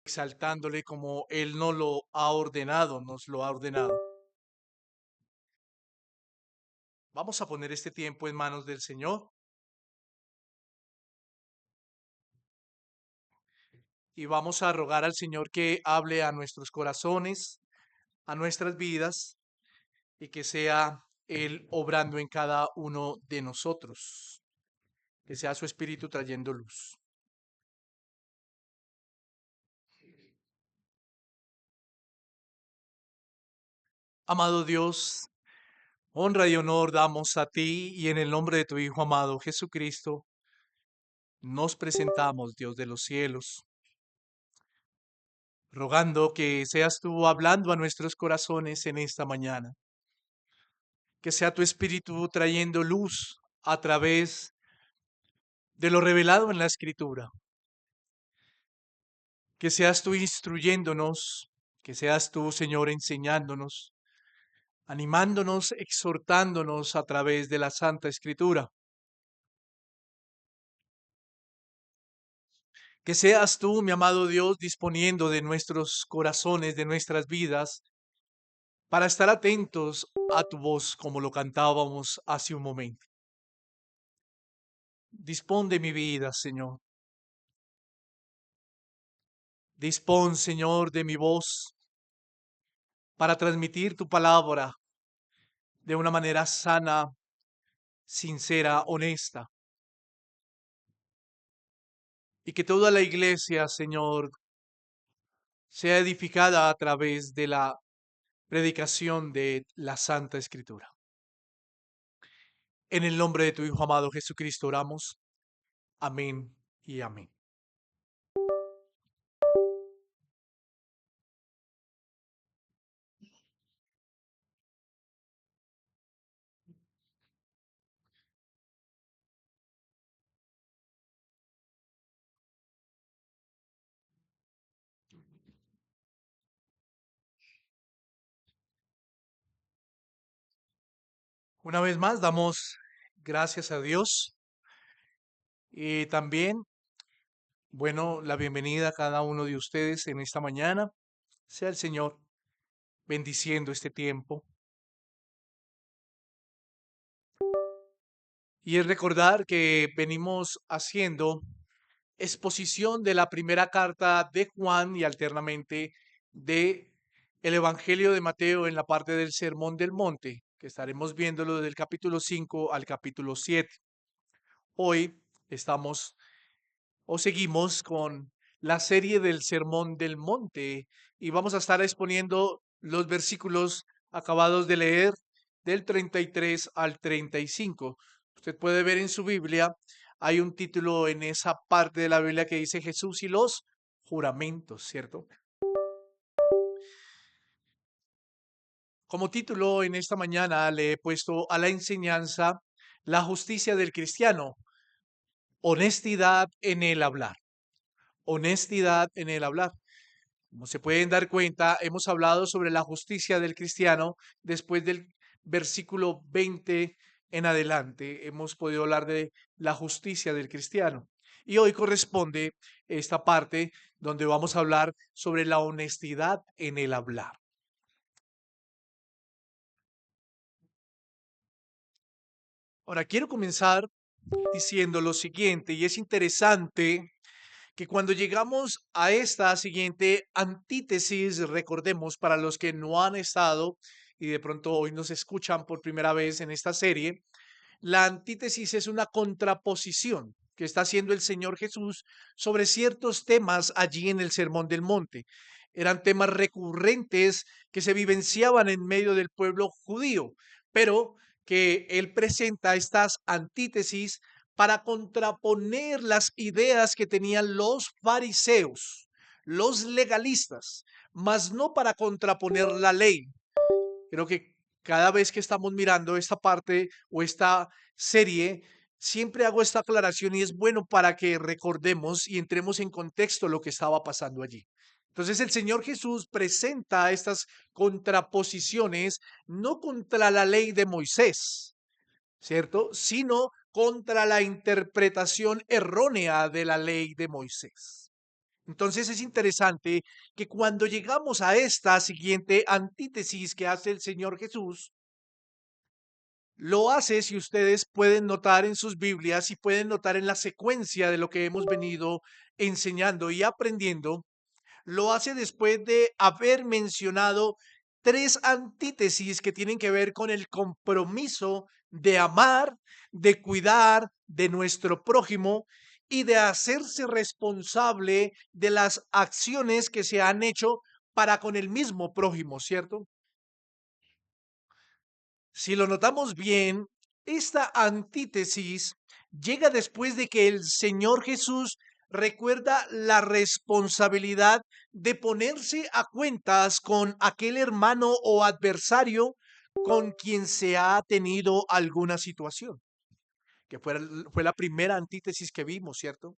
exaltándole como Él nos lo ha ordenado, nos lo ha ordenado. Vamos a poner este tiempo en manos del Señor y vamos a rogar al Señor que hable a nuestros corazones, a nuestras vidas y que sea Él obrando en cada uno de nosotros, que sea su Espíritu trayendo luz. Amado Dios, honra y honor damos a ti y en el nombre de tu Hijo amado Jesucristo, nos presentamos, Dios de los cielos, rogando que seas tú hablando a nuestros corazones en esta mañana, que sea tu Espíritu trayendo luz a través de lo revelado en la Escritura, que seas tú instruyéndonos, que seas tú, Señor, enseñándonos, animándonos, exhortándonos a través de la Santa Escritura. Que seas tú, mi amado Dios, disponiendo de nuestros corazones, de nuestras vidas, para estar atentos a tu voz, como lo cantábamos hace un momento. Dispón de mi vida, Señor. Dispón, Señor, de mi voz para transmitir tu palabra de una manera sana, sincera, honesta. Y que toda la iglesia, Señor, sea edificada a través de la predicación de la Santa Escritura. En el nombre de tu Hijo amado Jesucristo oramos. Amén y amén. Una vez más damos gracias a Dios y también, bueno, la bienvenida a cada uno de ustedes en esta mañana. Sea el Señor bendiciendo este tiempo. Y es recordar que venimos haciendo exposición de la primera carta de Juan y alternamente de el Evangelio de Mateo en la parte del Sermón del Monte, que estaremos viéndolo del capítulo 5 al capítulo 7. Hoy estamos o seguimos con la serie del Sermón del Monte y vamos a estar exponiendo los versículos acabados de leer del 33 al 35. Usted puede ver en su Biblia, hay un título en esa parte de la Biblia que dice Jesús y los juramentos, ¿cierto? Como título en esta mañana le he puesto a la enseñanza la justicia del cristiano, honestidad en el hablar, honestidad en el hablar. Como se pueden dar cuenta, hemos hablado sobre la justicia del cristiano después del versículo 20 en adelante. Hemos podido hablar de la justicia del cristiano. Y hoy corresponde esta parte donde vamos a hablar sobre la honestidad en el hablar. Ahora, quiero comenzar diciendo lo siguiente, y es interesante que cuando llegamos a esta siguiente antítesis, recordemos para los que no han estado y de pronto hoy nos escuchan por primera vez en esta serie, la antítesis es una contraposición que está haciendo el Señor Jesús sobre ciertos temas allí en el Sermón del Monte. Eran temas recurrentes que se vivenciaban en medio del pueblo judío, pero que él presenta estas antítesis para contraponer las ideas que tenían los fariseos, los legalistas, mas no para contraponer la ley. Creo que cada vez que estamos mirando esta parte o esta serie, siempre hago esta aclaración y es bueno para que recordemos y entremos en contexto lo que estaba pasando allí. Entonces el Señor Jesús presenta estas contraposiciones no contra la ley de Moisés, ¿cierto? Sino contra la interpretación errónea de la ley de Moisés. Entonces es interesante que cuando llegamos a esta siguiente antítesis que hace el Señor Jesús, lo hace, si ustedes pueden notar en sus Biblias y pueden notar en la secuencia de lo que hemos venido enseñando y aprendiendo, lo hace después de haber mencionado tres antítesis que tienen que ver con el compromiso de amar, de cuidar de nuestro prójimo y de hacerse responsable de las acciones que se han hecho para con el mismo prójimo, ¿cierto? Si lo notamos bien, esta antítesis llega después de que el Señor Jesús recuerda la responsabilidad de ponerse a cuentas con aquel hermano o adversario con quien se ha tenido alguna situación, que fue la primera antítesis que vimos, ¿cierto?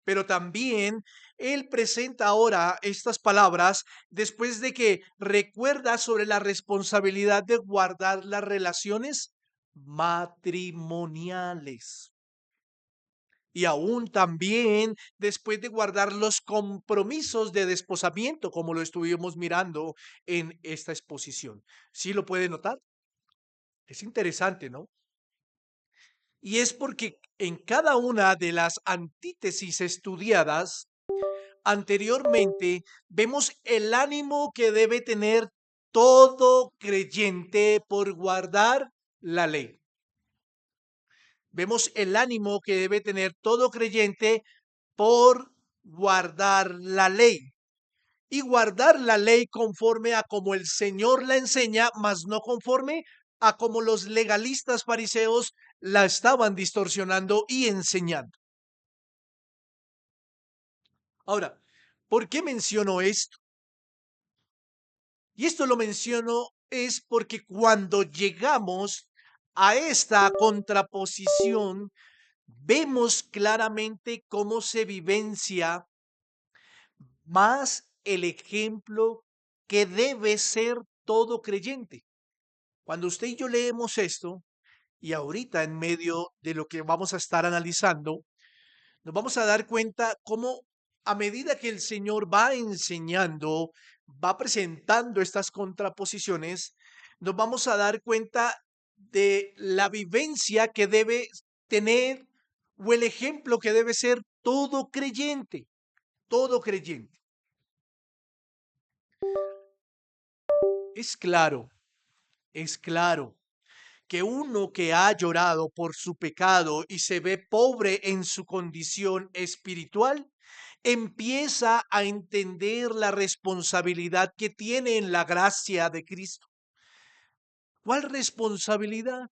Pero también él presenta ahora estas palabras después de que recuerda sobre la responsabilidad de guardar las relaciones matrimoniales. Y aún también después de guardar los compromisos de desposamiento, como lo estuvimos mirando en esta exposición. ¿Sí lo puede notar? Es interesante, ¿no? Y es porque en cada una de las antítesis estudiadas, anteriormente, vemos el ánimo que debe tener todo creyente por guardar la ley. Vemos el ánimo que debe tener todo creyente por guardar la ley. Y guardar la ley conforme a como el Señor la enseña, mas no conforme a como los legalistas fariseos la estaban distorsionando y enseñando. Ahora, ¿por qué menciono esto? Y esto lo menciono es porque cuando llegamos a esta contraposición, vemos claramente cómo se vivencia más el ejemplo que debe ser todo creyente. Cuando usted y yo leemos esto, y ahorita en medio de lo que vamos a estar analizando, nos vamos a dar cuenta cómo a medida que el Señor va enseñando, va presentando estas contraposiciones, nos vamos a dar cuenta de la vivencia que debe tener o el ejemplo que debe ser todo creyente, todo creyente. Es claro, es claro que uno que ha llorado por su pecado y se ve pobre en su condición espiritual, empieza a entender la responsabilidad que tiene en la gracia de Cristo. ¿Cuál responsabilidad?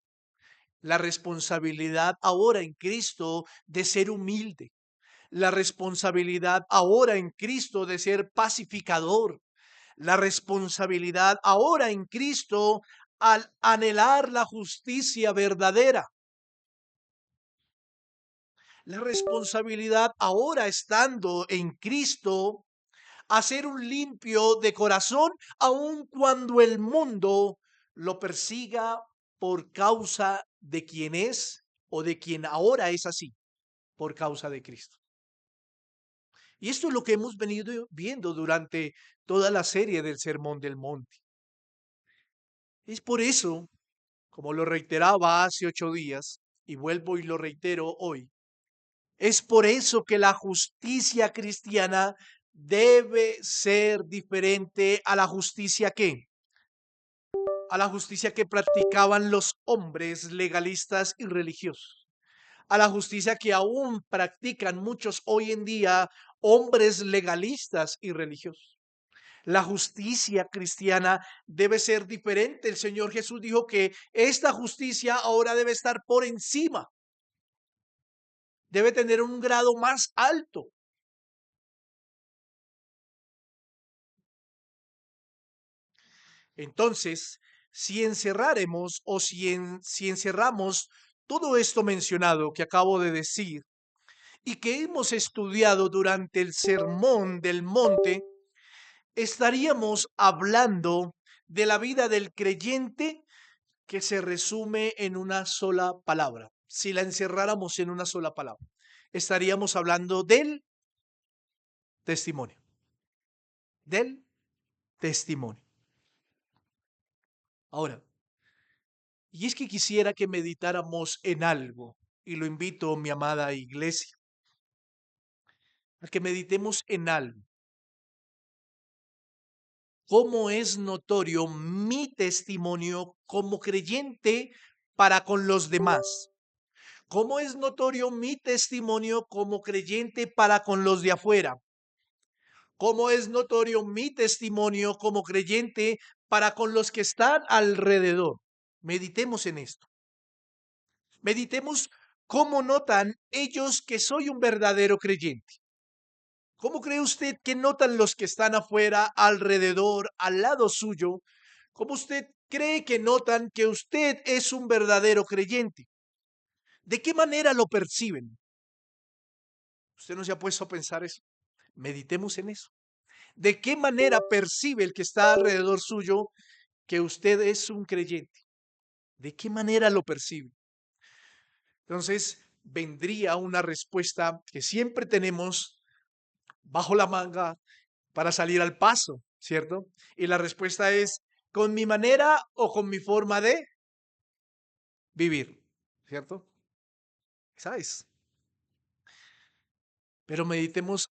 La responsabilidad ahora en Cristo de ser humilde, la responsabilidad ahora en Cristo de ser pacificador, la responsabilidad ahora en Cristo al anhelar la justicia verdadera. La responsabilidad ahora estando en Cristo, hacer un limpio de corazón, aun cuando el mundo lo persiga por causa de quien es o de quien ahora es así, por causa de Cristo. Y esto es lo que hemos venido viendo durante toda la serie del Sermón del Monte. Es por eso, como lo reiteraba hace 8 días, y vuelvo y lo reitero hoy, es por eso que la justicia cristiana debe ser diferente a la justicia a la justicia que practicaban los hombres legalistas y religiosos, a la justicia que aún practican muchos hoy en día hombres legalistas y religiosos. La justicia cristiana debe ser diferente. El Señor Jesús dijo que esta justicia ahora debe estar por encima, debe tener un grado más alto. Entonces, si encerraremos o si encerramos todo esto mencionado que acabo de decir y que hemos estudiado durante el Sermón del Monte, estaríamos hablando de la vida del creyente que se resume en una sola palabra. Si la encerráramos en una sola palabra, estaríamos hablando del testimonio. Del testimonio. Ahora, y es que quisiera que meditáramos en algo, y lo invito, mi amada iglesia, a que meditemos en algo. ¿Cómo es notorio mi testimonio como creyente para con los demás? ¿Cómo es notorio mi testimonio como creyente para con los de afuera? ¿Cómo es notorio mi testimonio como creyente para con los que están alrededor? Meditemos en esto. Meditemos cómo notan ellos que soy un verdadero creyente. ¿Cómo cree usted que notan los que están afuera, alrededor, al lado suyo? ¿Cómo usted cree que notan que usted es un verdadero creyente? ¿De qué manera lo perciben? ¿Usted no se ha puesto a pensar eso? Meditemos en eso. ¿De qué manera percibe el que está alrededor suyo que usted es un creyente? ¿De qué manera lo percibe? Entonces, vendría una respuesta que siempre tenemos bajo la manga para salir al paso, ¿cierto? Y la respuesta es con mi manera o con mi forma de vivir, ¿cierto? ¿Sabes? Pero meditemos,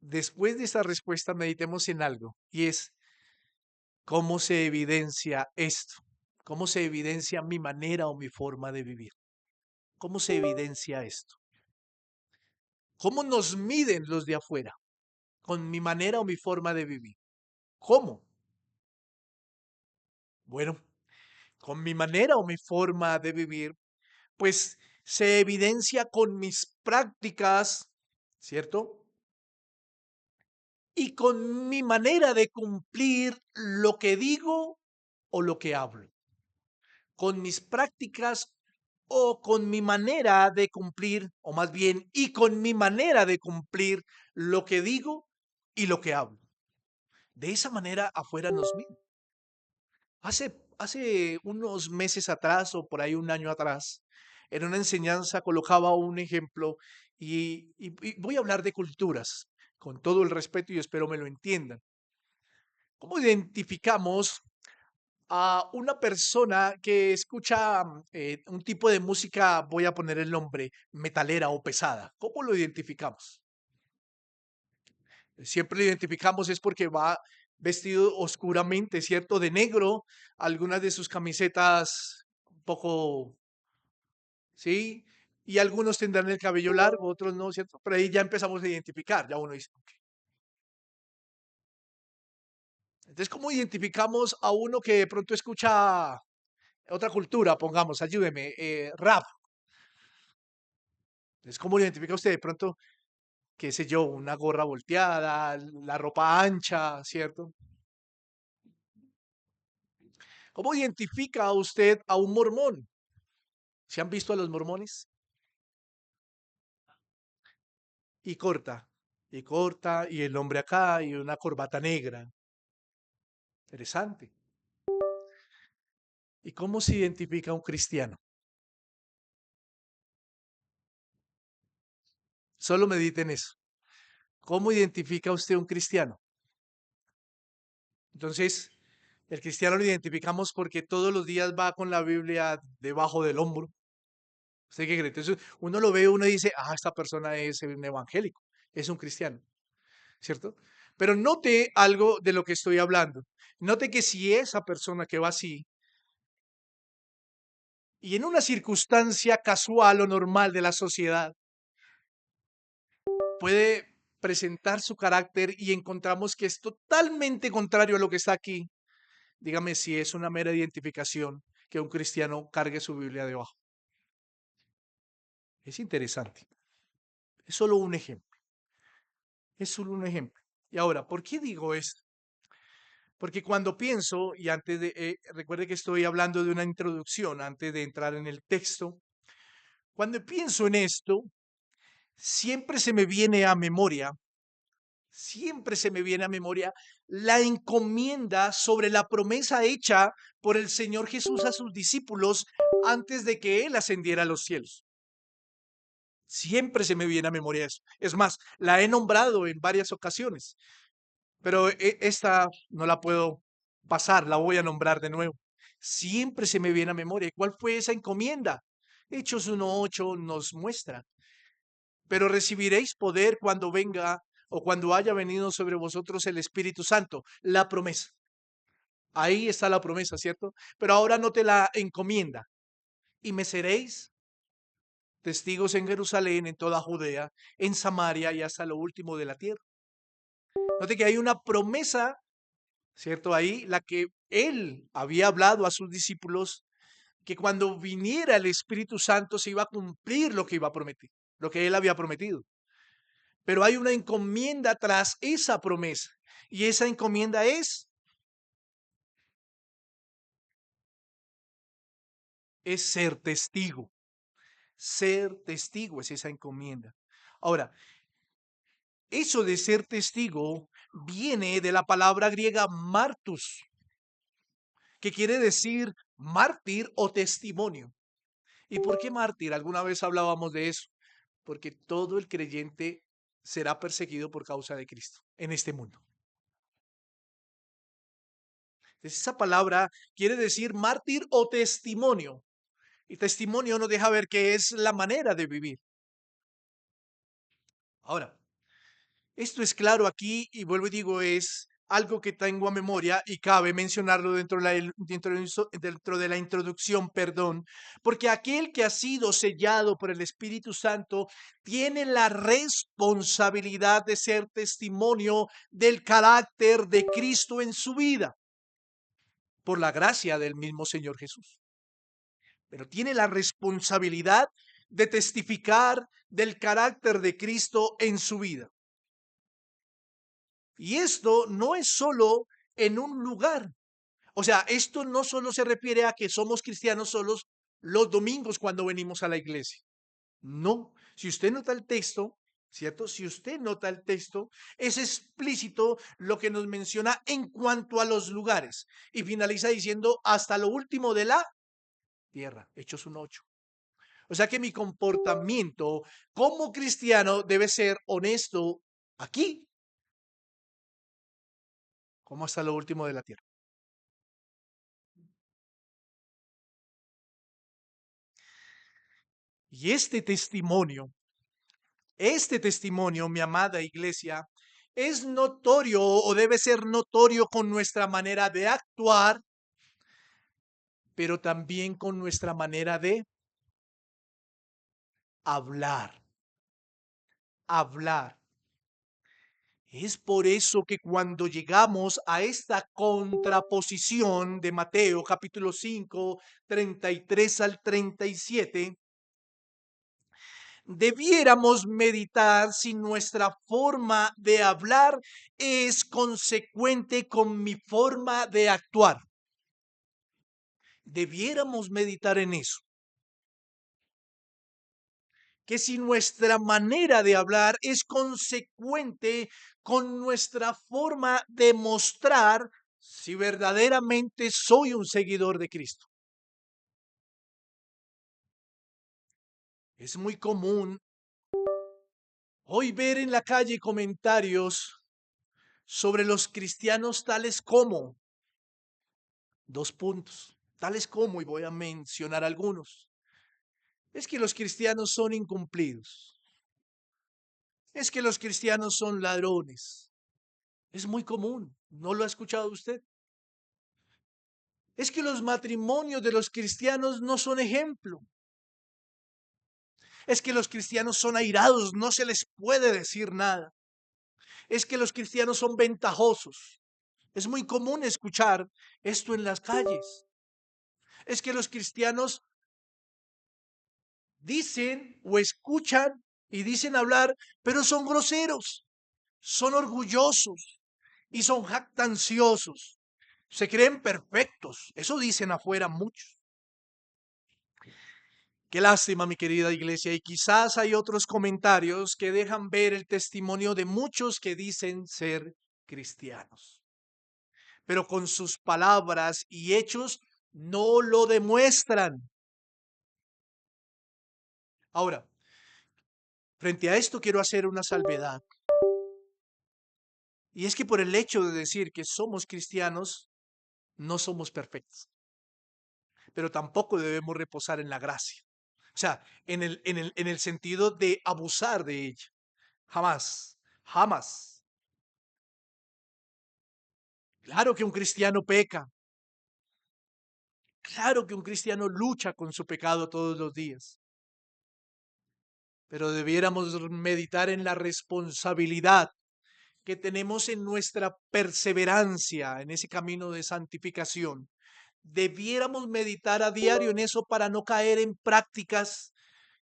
después de esa respuesta, meditemos en algo, y es cómo se evidencia esto, cómo se evidencia mi manera o mi forma de vivir, cómo se evidencia esto, cómo nos miden los de afuera, con mi manera o mi forma de vivir. ¿Cómo? Bueno, con mi manera o mi forma de vivir, pues se evidencia con mis prácticas, ¿cierto? Y con mi manera de cumplir lo que digo o lo que hablo. Con mis prácticas o con mi manera de cumplir, o más bien, y con mi manera de cumplir lo que digo y lo que hablo. De esa manera afuera nos miran. Hace unos meses atrás o por ahí un año atrás, en una enseñanza colocaba un ejemplo y voy a hablar de culturas, con todo el respeto y espero me lo entiendan. ¿Cómo identificamos a una persona que escucha un tipo de música, voy a poner el nombre, metalera o pesada? ¿Cómo lo identificamos? Siempre lo identificamos es porque va vestido oscuramente, ¿cierto? De negro, algunas de sus camisetas un poco, ¿sí? Y algunos tendrán el cabello largo, otros no, ¿cierto? Pero ahí ya empezamos a identificar, ya uno dice, "Ok". Entonces, ¿cómo identificamos a uno que de pronto escucha otra cultura? Pongamos, ayúdeme, rap. Entonces, ¿cómo lo identifica usted de pronto, qué sé yo, una gorra volteada, la ropa ancha, ¿cierto? ¿Cómo identifica usted a un mormón? ¿Se han visto a los mormones? Y corta, y el hombre acá, y una corbata negra. Interesante. ¿Y cómo se identifica a un cristiano? Solo mediten eso. ¿Cómo identifica usted a un cristiano? Entonces, el cristiano lo identificamos porque todos los días va con la Biblia debajo del hombro. ¿Usted qué cree? Entonces, uno lo ve, uno dice, ah, esta persona es un evangélico, es un cristiano, ¿cierto? Pero note algo de lo que estoy hablando. Note que si esa persona que va así, y en una circunstancia casual o normal de la sociedad, puede presentar su carácter y encontramos que es totalmente contrario a lo que está aquí. Dígame si es una mera identificación que un cristiano cargue su Biblia debajo. Es interesante. Es solo un ejemplo. Es solo un ejemplo. Y ahora, ¿por qué digo esto? Porque cuando pienso, y antes de, recuerde que estoy hablando de una introducción antes de entrar en el texto, cuando pienso en esto, siempre se me viene a memoria, siempre se me viene a memoria la encomienda sobre la promesa hecha por el Señor Jesús a sus discípulos antes de que Él ascendiera a los cielos. Siempre se me viene a memoria eso. Es más, la he nombrado en varias ocasiones, pero esta no la puedo pasar, la voy a nombrar de nuevo. Siempre se me viene a memoria. ¿Y cuál fue esa encomienda? Hechos 1:8 nos muestra. Pero recibiréis poder cuando venga o cuando haya venido sobre vosotros el Espíritu Santo, la promesa. Ahí está la promesa, ¿cierto? Pero ahora note la encomienda. Y me seréis testigos en Jerusalén, en toda Judea, en Samaria y hasta lo último de la tierra. Note que hay una promesa, ¿cierto? Ahí, la que él había hablado a sus discípulos, que cuando viniera el Espíritu Santo se iba a cumplir lo que iba a prometer, lo que él había prometido. Pero hay una encomienda tras esa promesa. Y esa encomienda es ser testigo. Ser testigo es esa encomienda. Ahora, eso de ser testigo viene de la palabra griega martus, que quiere decir mártir o testimonio. ¿Y por qué mártir? Alguna vez hablábamos de eso. Porque todo el creyente será perseguido por causa de Cristo en este mundo. Entonces, esa palabra quiere decir mártir o testimonio. Y testimonio nos deja ver que es la manera de vivir. Ahora, esto es claro aquí y vuelvo y digo, es algo que tengo a memoria y cabe mencionarlo dentro de la introducción, perdón, porque aquel que ha sido sellado por el Espíritu Santo tiene la responsabilidad de ser testimonio del carácter de Cristo en su vida, por la gracia del mismo Señor Jesús. Pero tiene la responsabilidad de testificar del carácter de Cristo en su vida. Y esto no es solo en un lugar. O sea, esto no solo se refiere a que somos cristianos solos los domingos cuando venimos a la iglesia. No, si usted nota el texto, ¿cierto? Si usted nota el texto, es explícito lo que nos menciona en cuanto a los lugares. Y finaliza diciendo hasta lo último de la tierra, Hechos 1:8. O sea que mi comportamiento como cristiano debe ser honesto aquí como hasta lo último de la tierra. Y este testimonio, mi amada iglesia, es notorio o debe ser notorio con nuestra manera de actuar, pero también con nuestra manera de hablar. Hablar. Es por eso que cuando llegamos a esta contraposición de Mateo capítulo 5, 33 al 37, debiéramos meditar si nuestra forma de hablar es consecuente con mi forma de actuar. Debiéramos meditar en eso. Que si nuestra manera de hablar es consecuente con nuestra forma de mostrar si verdaderamente soy un seguidor de Cristo. Es muy común hoy ver en la calle comentarios sobre los cristianos tales como, dos puntos, tales como, y voy a mencionar algunos. Es que los cristianos son incumplidos. Es que los cristianos son ladrones. Es muy común. ¿No lo ha escuchado usted? Es que los matrimonios de los cristianos no son ejemplo. Es que los cristianos son airados, no se les puede decir nada. Es que los cristianos son ventajosos. Es muy común escuchar esto en las calles. Es que los cristianos dicen o escuchan y dicen hablar, pero son groseros, son orgullosos y son jactanciosos. Se creen perfectos. Eso dicen afuera muchos. Qué lástima, mi querida iglesia. Y quizás hay otros comentarios que dejan ver el testimonio de muchos que dicen ser cristianos, pero con sus palabras y hechos no lo demuestran. Ahora, Frente a esto quiero hacer una salvedad. Y es que por el hecho de decir que somos cristianos, no somos perfectos, pero tampoco debemos reposar en la gracia. O sea, en el sentido de abusar de ella. Jamás, jamás. Claro que un cristiano peca. Claro que un cristiano lucha con su pecado todos los días. Pero debiéramos meditar en la responsabilidad que tenemos en nuestra perseverancia en ese camino de santificación. Debiéramos meditar a diario en eso para no caer en prácticas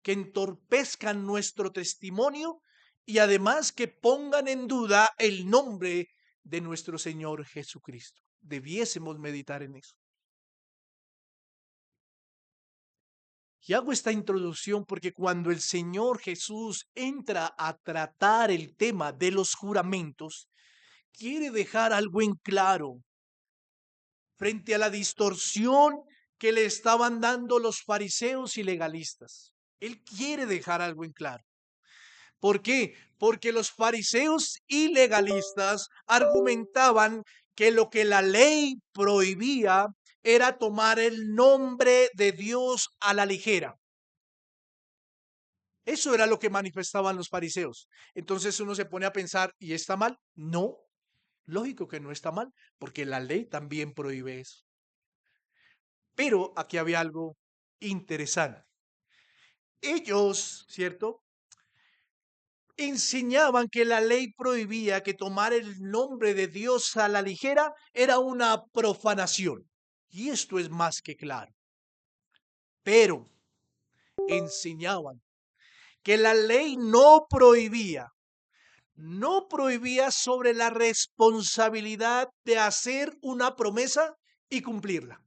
que entorpezcan nuestro testimonio y además que pongan en duda el nombre de nuestro Señor Jesucristo. Debiésemos meditar en eso. Y hago esta introducción porque cuando el Señor Jesús entra a tratar el tema de los juramentos, quiere dejar algo en claro frente a la distorsión que le estaban dando los fariseos y legalistas. Él quiere dejar algo en claro. ¿Por qué? Porque los fariseos y legalistas argumentaban que lo que la ley prohibía era tomar el nombre de Dios a la ligera. Eso era lo que manifestaban los fariseos. Entonces uno se pone a pensar, ¿y está mal? No, lógico que no está mal, porque la ley también prohíbe eso. Pero aquí había algo interesante. Ellos, ¿cierto? Enseñaban que la ley prohibía que tomar el nombre de Dios a la ligera era una profanación. Y esto es más que claro. Pero enseñaban que la ley no prohibía sobre la responsabilidad de hacer una promesa y cumplirla.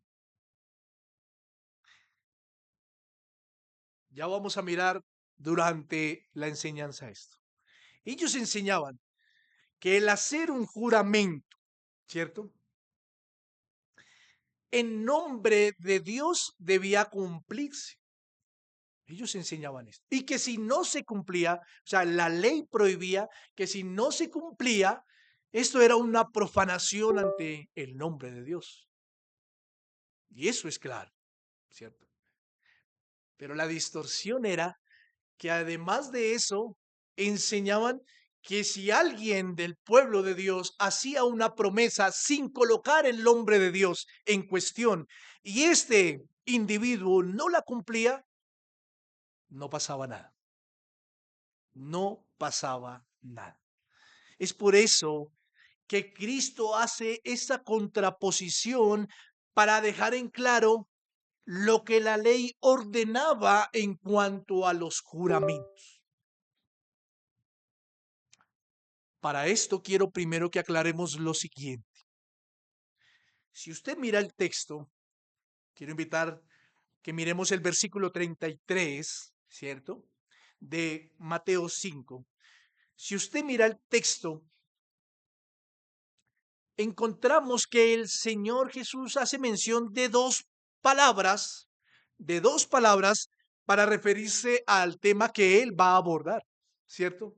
Ya vamos a mirar durante la enseñanza esto. Ellos enseñaban que el hacer un juramento, ¿cierto? En nombre de Dios debía cumplirse. Ellos enseñaban esto. Y que si no se cumplía, o sea, la ley prohibía que si no se cumplía, esto era una profanación ante el nombre de Dios. Y eso es claro, ¿cierto? Pero la distorsión era que además de eso, enseñaban que si alguien del pueblo de Dios hacía una promesa sin colocar el nombre de Dios en cuestión y este individuo no la cumplía, no pasaba nada. No pasaba nada. Es por eso que Cristo hace esa contraposición para dejar en claro lo que la ley ordenaba en cuanto a los juramentos. Para esto quiero primero que aclaremos lo siguiente. Si usted mira el texto, quiero invitar que miremos el versículo 33, ¿cierto? De Mateo 5. Si usted mira el texto, encontramos que el Señor Jesús hace mención palabras, de dos palabras para referirse al tema que él va a abordar, ¿cierto?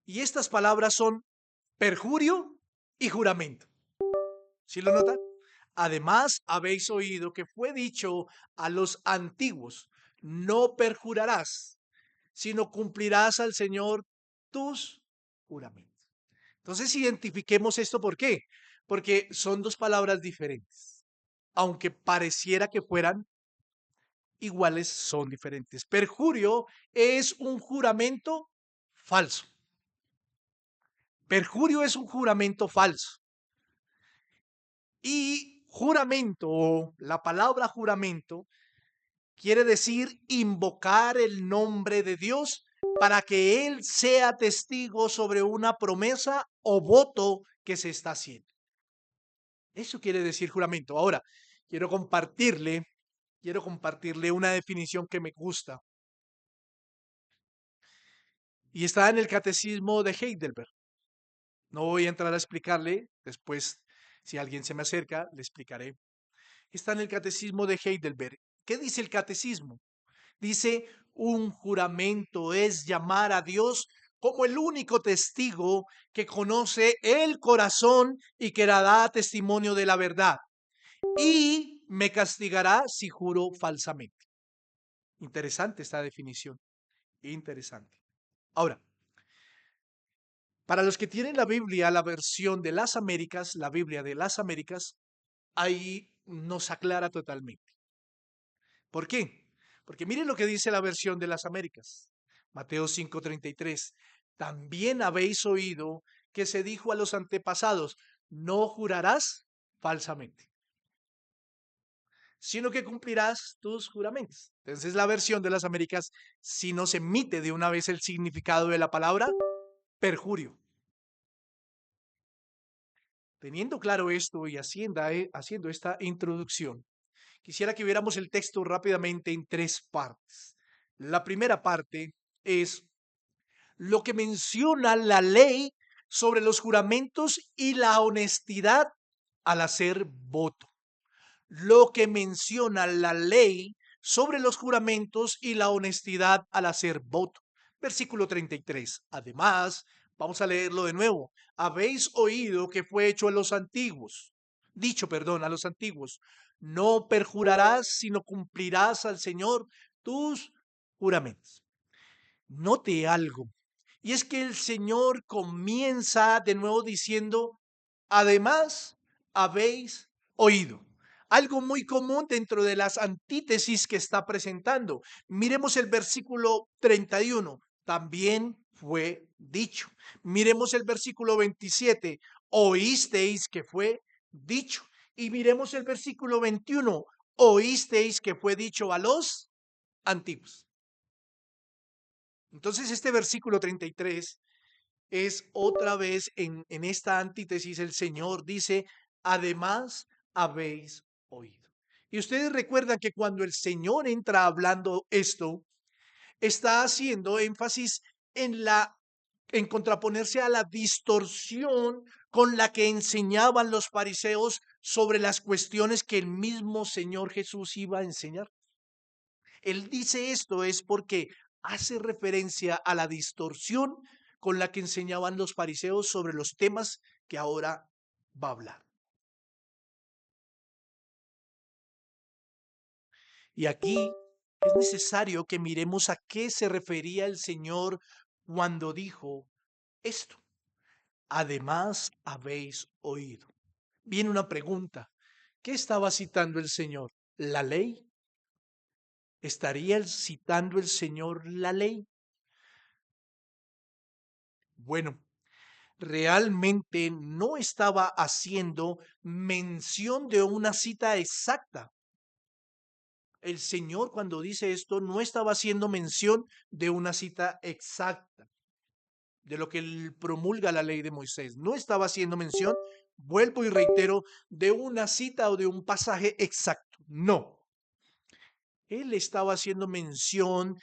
Y estas palabras son perjurio y juramento. ¿Sí lo nota? Además, habéis oído que fue dicho a los antiguos, no perjurarás, sino cumplirás al Señor tus juramentos. Entonces, identifiquemos esto. ¿Por qué? Porque son dos palabras diferentes. Aunque pareciera que fueran iguales, son diferentes. Perjurio es un juramento falso. Perjurio es un juramento falso. Y juramento, o la palabra juramento, quiere decir invocar el nombre de Dios para que Él sea testigo sobre una promesa o voto que se está haciendo. Eso quiere decir juramento. Ahora, quiero compartirle una definición que me gusta. Y está en el Catecismo de Heidelberg. No voy a entrar a explicarle, después, si alguien se me acerca, le explicaré. Está en el Catecismo de Heidelberg. ¿Qué dice el Catecismo? Dice, un juramento es llamar a Dios como el único testigo que conoce el corazón y que da testimonio de la verdad. Y me castigará si juro falsamente. Interesante esta definición. Interesante. Ahora, para los que tienen la Biblia, la versión de las Américas, la Biblia de las Américas, ahí nos aclara totalmente. ¿Por qué? Porque miren lo que dice la versión de las Américas. Mateo 5:33. También habéis oído que se dijo a los antepasados, no jurarás falsamente, sino que cumplirás tus juramentos. Entonces la versión de las Américas si nos emite de una vez el significado de la palabra perjurio. Teniendo claro esto y haciendo esta introducción, quisiera que viéramos el texto rápidamente en tres partes. La primera parte es lo que menciona la ley sobre los juramentos y la honestidad al hacer voto. Lo que menciona la ley sobre los juramentos y la honestidad al hacer voto. Versículo 33. Además, vamos a leerlo de nuevo. Habéis oído que fue hecho a los antiguos, dicho, perdón, a los antiguos. No perjurarás, sino cumplirás al Señor tus juramentos. Note algo, y es que el Señor comienza de nuevo diciendo, además habéis oído. Algo muy común dentro de las antítesis que está presentando. Miremos el versículo 31. También fue dicho. Miremos el versículo 27. Oísteis que fue dicho. Y miremos el versículo 21. Oísteis que fue dicho a los antiguos. Entonces este versículo 33 es otra vez en esta antítesis, el Señor dice, además habéis oído. Y ustedes recuerdan que cuando el Señor entra hablando esto, está haciendo énfasis en en contraponerse a la distorsión con la que enseñaban los fariseos sobre las cuestiones que el mismo Señor Jesús iba a enseñar. Él dice esto es porque hace referencia a la distorsión con la que enseñaban los fariseos sobre los temas que ahora va a hablar. Y aquí es necesario que miremos a qué se refería el Señor cuando dijo esto. Además habéis oído. Viene una pregunta. ¿Qué estaba citando el Señor? ¿La ley? ¿Estaría citando el Señor la ley? Bueno, realmente no estaba haciendo mención de una cita exacta. El Señor cuando dice esto no estaba haciendo mención de una cita exacta, de lo que él promulga la ley de Moisés. No estaba haciendo mención, vuelvo y reitero, de una cita o de un pasaje exacto. No. Él estaba haciendo mención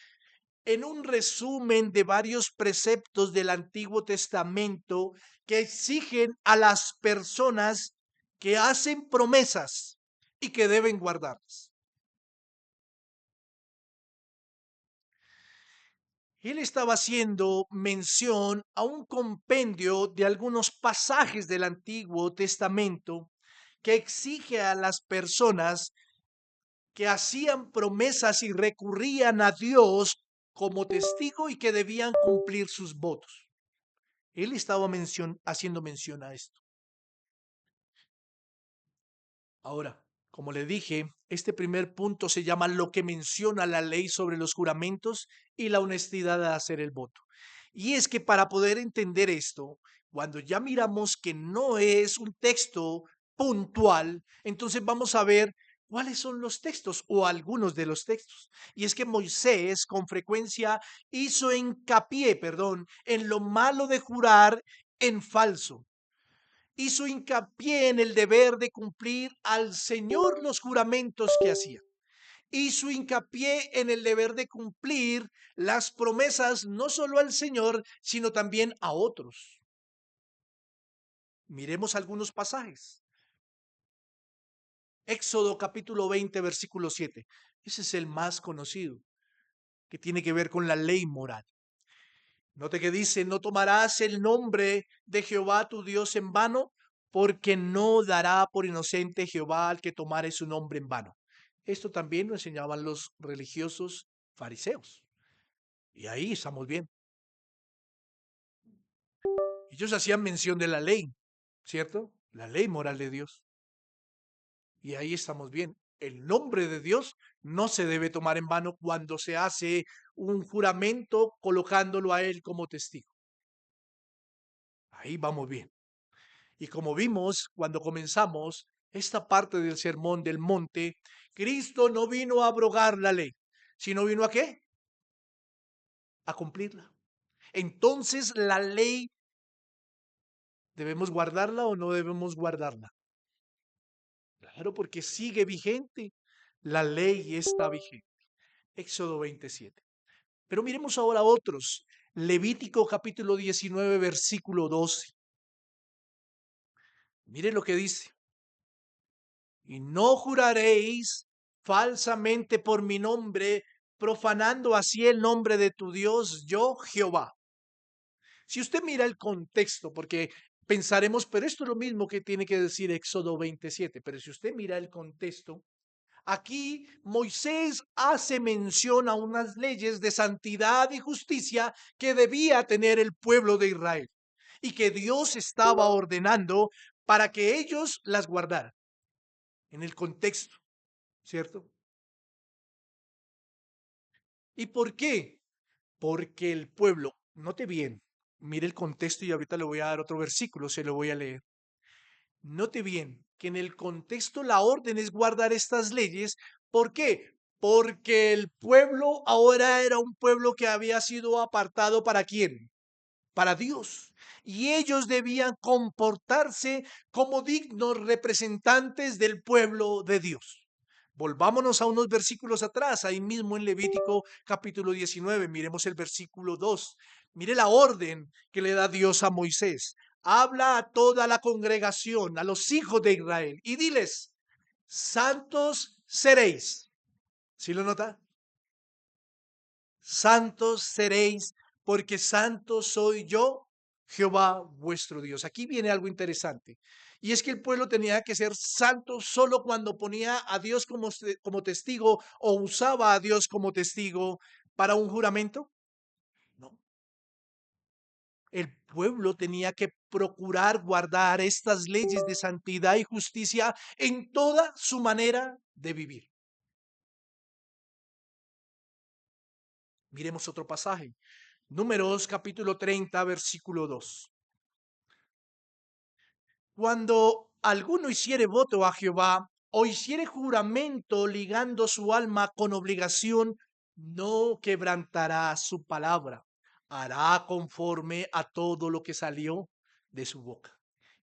en un resumen de varios preceptos del Antiguo Testamento que exigen a las personas que hacen promesas y que deben guardarlas. Él estaba haciendo mención a un compendio de algunos pasajes del Antiguo Testamento que exige a las personas que hacían promesas y recurrían a Dios como testigo y que debían cumplir sus votos. Él estaba haciendo mención a esto. Ahora, como le dije, este primer punto se llama lo que menciona la ley sobre los juramentos y la honestidad de hacer el voto. Y es que para poder entender esto, cuando ya miramos que no es un texto puntual, entonces vamos a ver cuáles son los textos o algunos de los textos. Y es que Moisés con frecuencia hizo hincapié, perdón, en lo malo de jurar en falso, hizo hincapié en el deber de cumplir al Señor los juramentos que hacía. Hizo hincapié en el deber de cumplir las promesas no solo al Señor, sino también a otros. Miremos algunos pasajes. Éxodo capítulo 20, versículo 7. Ese es el más conocido. que tiene que ver con la ley moral. Note que dice, no tomarás el nombre de Jehová tu Dios en vano, porque no dará por inocente Jehová al que tomare su nombre en vano. Esto también lo enseñaban los religiosos fariseos. Y ahí estamos bien. Ellos hacían mención de la ley, ¿cierto? La ley moral de Dios. Y ahí estamos bien. El nombre de Dios no se debe tomar en vano cuando se hace un juramento colocándolo a Él como testigo. Ahí vamos bien. Y como vimos cuando comenzamos esta parte del sermón del monte, Cristo no vino a abrogar la ley, sino vino a ¿qué? A cumplirla. Entonces, la ley, ¿debemos guardarla o no debemos guardarla? Claro, porque sigue vigente. La ley está vigente. Éxodo 27. Pero miremos ahora otros. Levítico capítulo 19, versículo 12. Mire lo que dice. Y no juraréis falsamente por mi nombre, profanando así el nombre de tu Dios, yo Jehová. Si usted mira el contexto, porque pensaremos, pero esto es lo mismo que tiene que decir Éxodo 27, pero si usted mira el contexto, aquí Moisés hace mención a unas leyes de santidad y justicia que debía tener el pueblo de Israel y que Dios estaba ordenando para que ellos las guardaran en el contexto, ¿cierto? ¿Y por qué? Porque el pueblo, note bien, mire el contexto y ahorita le voy a dar otro versículo, se lo voy a leer. Note bien que en el contexto la orden es guardar estas leyes. ¿Por qué? Porque el pueblo ahora era un pueblo que había sido apartado ¿para quién? Para Dios. Y ellos debían comportarse como dignos representantes del pueblo de Dios. Volvámonos a unos versículos atrás, ahí mismo en Levítico capítulo 19, miremos el versículo 2. Mire la orden que le da Dios a Moisés. Habla a toda la congregación, a los hijos de Israel, y diles, santos seréis. ¿Sí lo nota? Santos seréis, porque santo soy yo, Jehová vuestro Dios. Aquí viene algo interesante. Y es que el pueblo tenía que ser santo solo cuando ponía a Dios como testigo o usaba a Dios como testigo para un juramento. No. El pueblo tenía que procurar guardar estas leyes de santidad y justicia en toda su manera de vivir. Miremos otro pasaje. Números capítulo 30, versículo 2. Cuando alguno hiciere voto a Jehová o hiciere juramento ligando su alma con obligación, no quebrantará su palabra, hará conforme a todo lo que salió de su boca.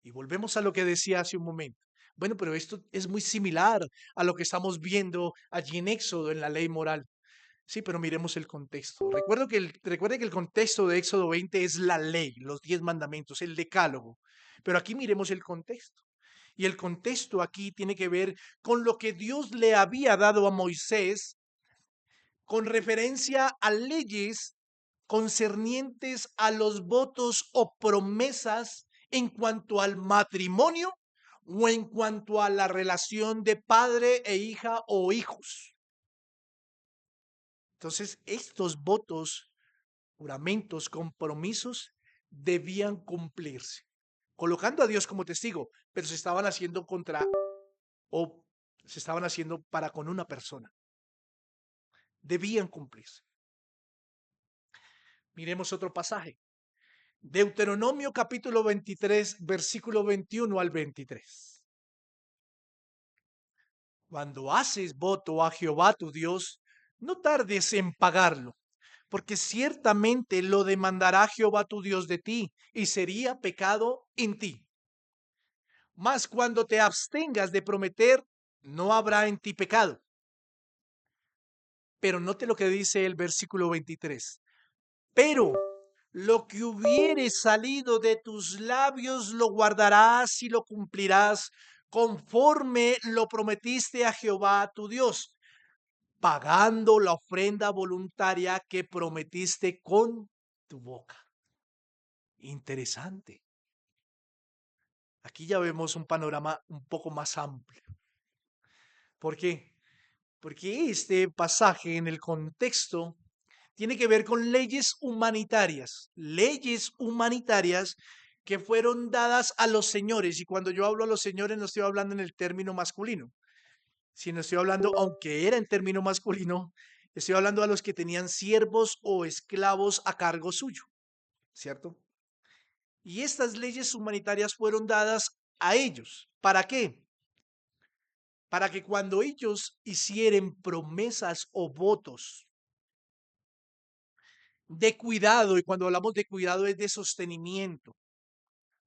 Y volvemos a lo que decía hace un momento. Bueno, pero esto es muy similar a lo que estamos viendo allí en Éxodo, en la ley moral. Sí, pero miremos el contexto. Recuerde que el contexto de Éxodo 20 es la ley, los 10 mandamientos, el decálogo. Pero aquí miremos el contexto. Y el contexto aquí tiene que ver con lo que Dios le había dado a Moisés con referencia a leyes concernientes a los votos o promesas en cuanto al matrimonio o en cuanto a la relación de padre e hija o hijos. Entonces, estos votos, juramentos, compromisos debían cumplirse, colocando a Dios como testigo, pero se estaban haciendo contra o se estaban haciendo para con una persona. Debían cumplirse. Miremos otro pasaje. Deuteronomio capítulo 23, versículo 21 al 23. Cuando haces voto a Jehová tu Dios, no tardes en pagarlo, porque ciertamente lo demandará Jehová tu Dios de ti, y sería pecado en ti. Mas cuando te abstengas de prometer, no habrá en ti pecado. Pero note lo que dice el versículo 23. Pero lo que hubiere salido de tus labios lo guardarás y lo cumplirás conforme lo prometiste a Jehová tu Dios. pagando la ofrenda voluntaria que prometiste con tu boca. Interesante. Aquí ya vemos un panorama un poco más amplio. ¿Por qué? Porque este pasaje en el contexto tiene que ver con leyes humanitarias que fueron dadas a los señores. Y cuando yo hablo a los señores no estoy hablando en el término masculino, sino estoy hablando, aunque era en término masculino, estoy hablando a los que tenían siervos o esclavos a cargo suyo, ¿cierto? Y estas leyes humanitarias fueron dadas a ellos. ¿Para qué? Para que cuando ellos hicieren promesas o votos de cuidado, y cuando hablamos de cuidado es de sostenimiento,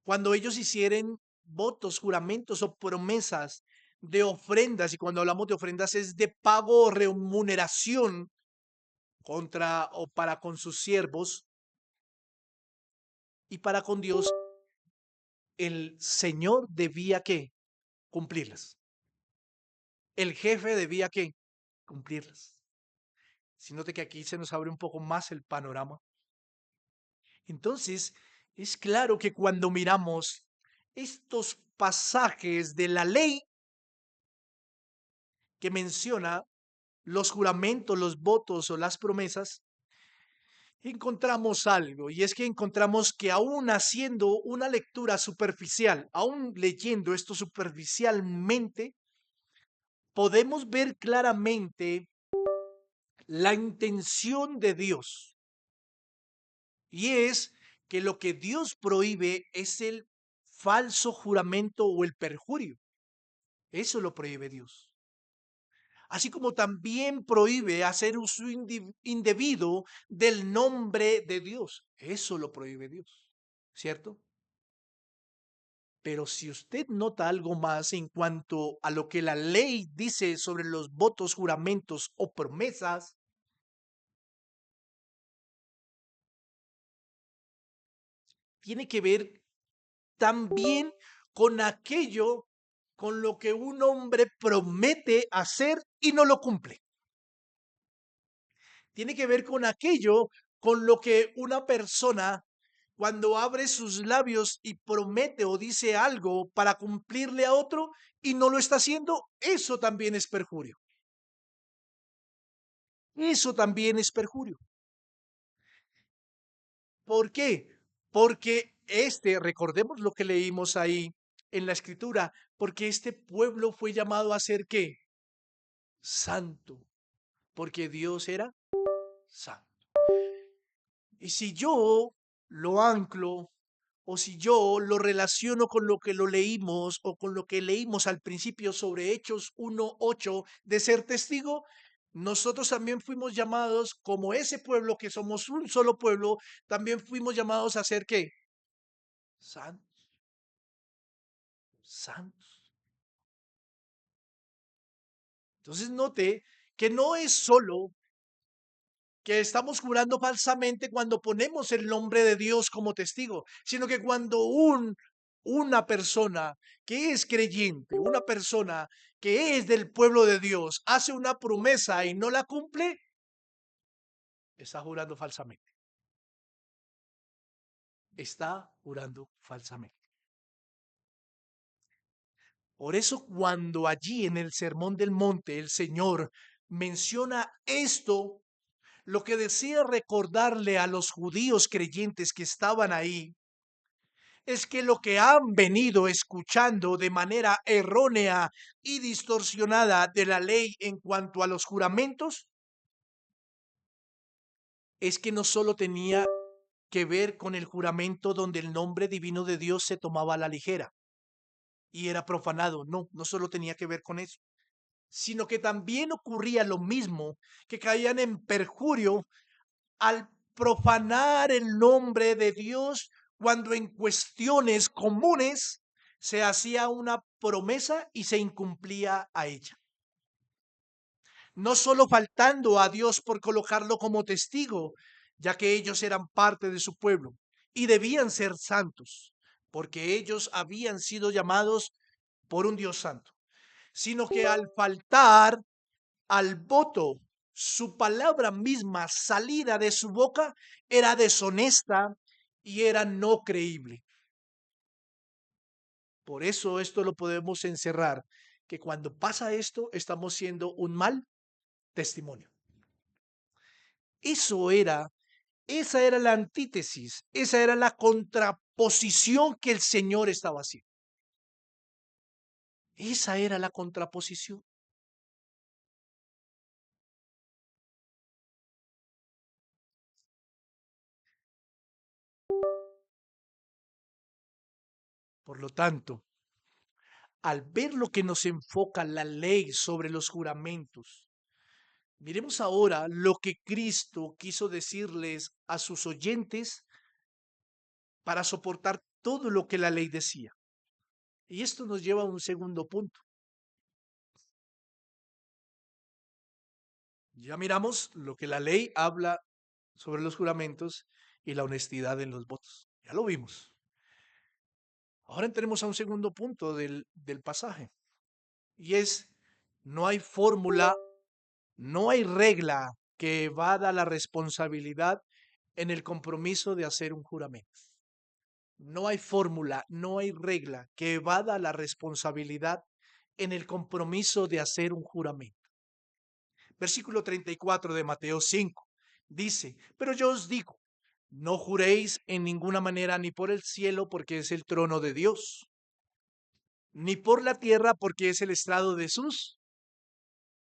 cuando ellos hicieren votos, juramentos o promesas de ofrendas, y cuando hablamos de ofrendas es de pago o remuneración contra o para con sus siervos y para con Dios, el Señor debía que cumplirlas. El jefe debía que cumplirlas. Si note que aquí se nos abre un poco más el panorama. Entonces, es claro que cuando miramos estos pasajes de la ley que menciona los juramentos, los votos o las promesas, encontramos algo, y es que encontramos que aún haciendo una lectura superficial, aún leyendo esto superficialmente, podemos ver claramente la intención de Dios. Y es que lo que Dios prohíbe es el falso juramento o el perjurio. Eso lo prohíbe Dios. Así como también prohíbe hacer uso indebido del nombre de Dios. Eso lo prohíbe Dios, ¿cierto? Pero si usted nota algo más en cuanto a lo que la ley dice sobre los votos, juramentos o promesas, tiene que ver también con aquello con lo que un hombre promete hacer y no lo cumple. Tiene que ver con aquello con lo que una persona cuando abre sus labios y promete o dice algo para cumplirle a otro y no lo está haciendo, eso también es perjurio. Eso también es perjurio. ¿Por qué? Porque recordemos lo que leímos ahí en la escritura, porque este pueblo fue llamado a ser ¿qué? Santo, porque Dios era santo. Y si yo lo anclo o si yo lo relaciono con lo que lo leímos o con lo que leímos al principio sobre Hechos 1:8 de ser testigo, nosotros también fuimos llamados, como ese pueblo que somos un solo pueblo, también fuimos llamados a ser ¿qué? Santos, santos. Entonces note que no es solo que estamos jurando falsamente cuando ponemos el nombre de Dios como testigo, sino que cuando una persona que es creyente, una persona que es del pueblo de Dios, hace una promesa y no la cumple, está jurando falsamente. Está jurando falsamente. Por eso cuando allí en el Sermón del Monte el Señor menciona esto, lo que desea recordarle a los judíos creyentes que estaban ahí es que lo que han venido escuchando de manera errónea y distorsionada de la ley en cuanto a los juramentos es que no solo tenía que ver con el juramento donde el nombre divino de Dios se tomaba a la ligera y era profanado, no, no solo tenía que ver con eso, sino que también ocurría lo mismo, que caían en perjurio al profanar el nombre de Dios cuando en cuestiones comunes se hacía una promesa y se incumplía a ella. No solo faltando a Dios por colocarlo como testigo, ya que ellos eran parte de su pueblo y debían ser santos, porque ellos habían sido llamados por un Dios santo, sino que al faltar al voto Su palabra misma salida de su boca era deshonesta y era no creíble. Por eso esto lo podemos encerrar, que cuando pasa esto estamos siendo un mal testimonio. Eso era, esa era la antítesis, esa era la contraposición que el Señor estaba haciendo. Esa era la contraposición. Por lo tanto, al ver lo que nos enfoca la ley sobre los juramentos, miremos ahora lo que Cristo quiso decirles a sus oyentes para soportar todo lo que la ley decía. Y esto nos lleva a un segundo punto. Ya miramos lo que la ley habla sobre los juramentos y la honestidad en los votos. Ya lo vimos. Ahora entremos a un segundo punto del pasaje. Y es, no hay fórmula, no hay regla que evada la responsabilidad en el compromiso de hacer un juramento. No hay fórmula, no hay regla que evada la responsabilidad en el compromiso de hacer un juramento. Versículo 34 de Mateo 5 dice, pero yo os digo, no juréis en ninguna manera ni por el cielo porque es el trono de Dios, ni por la tierra porque es el estrado de sus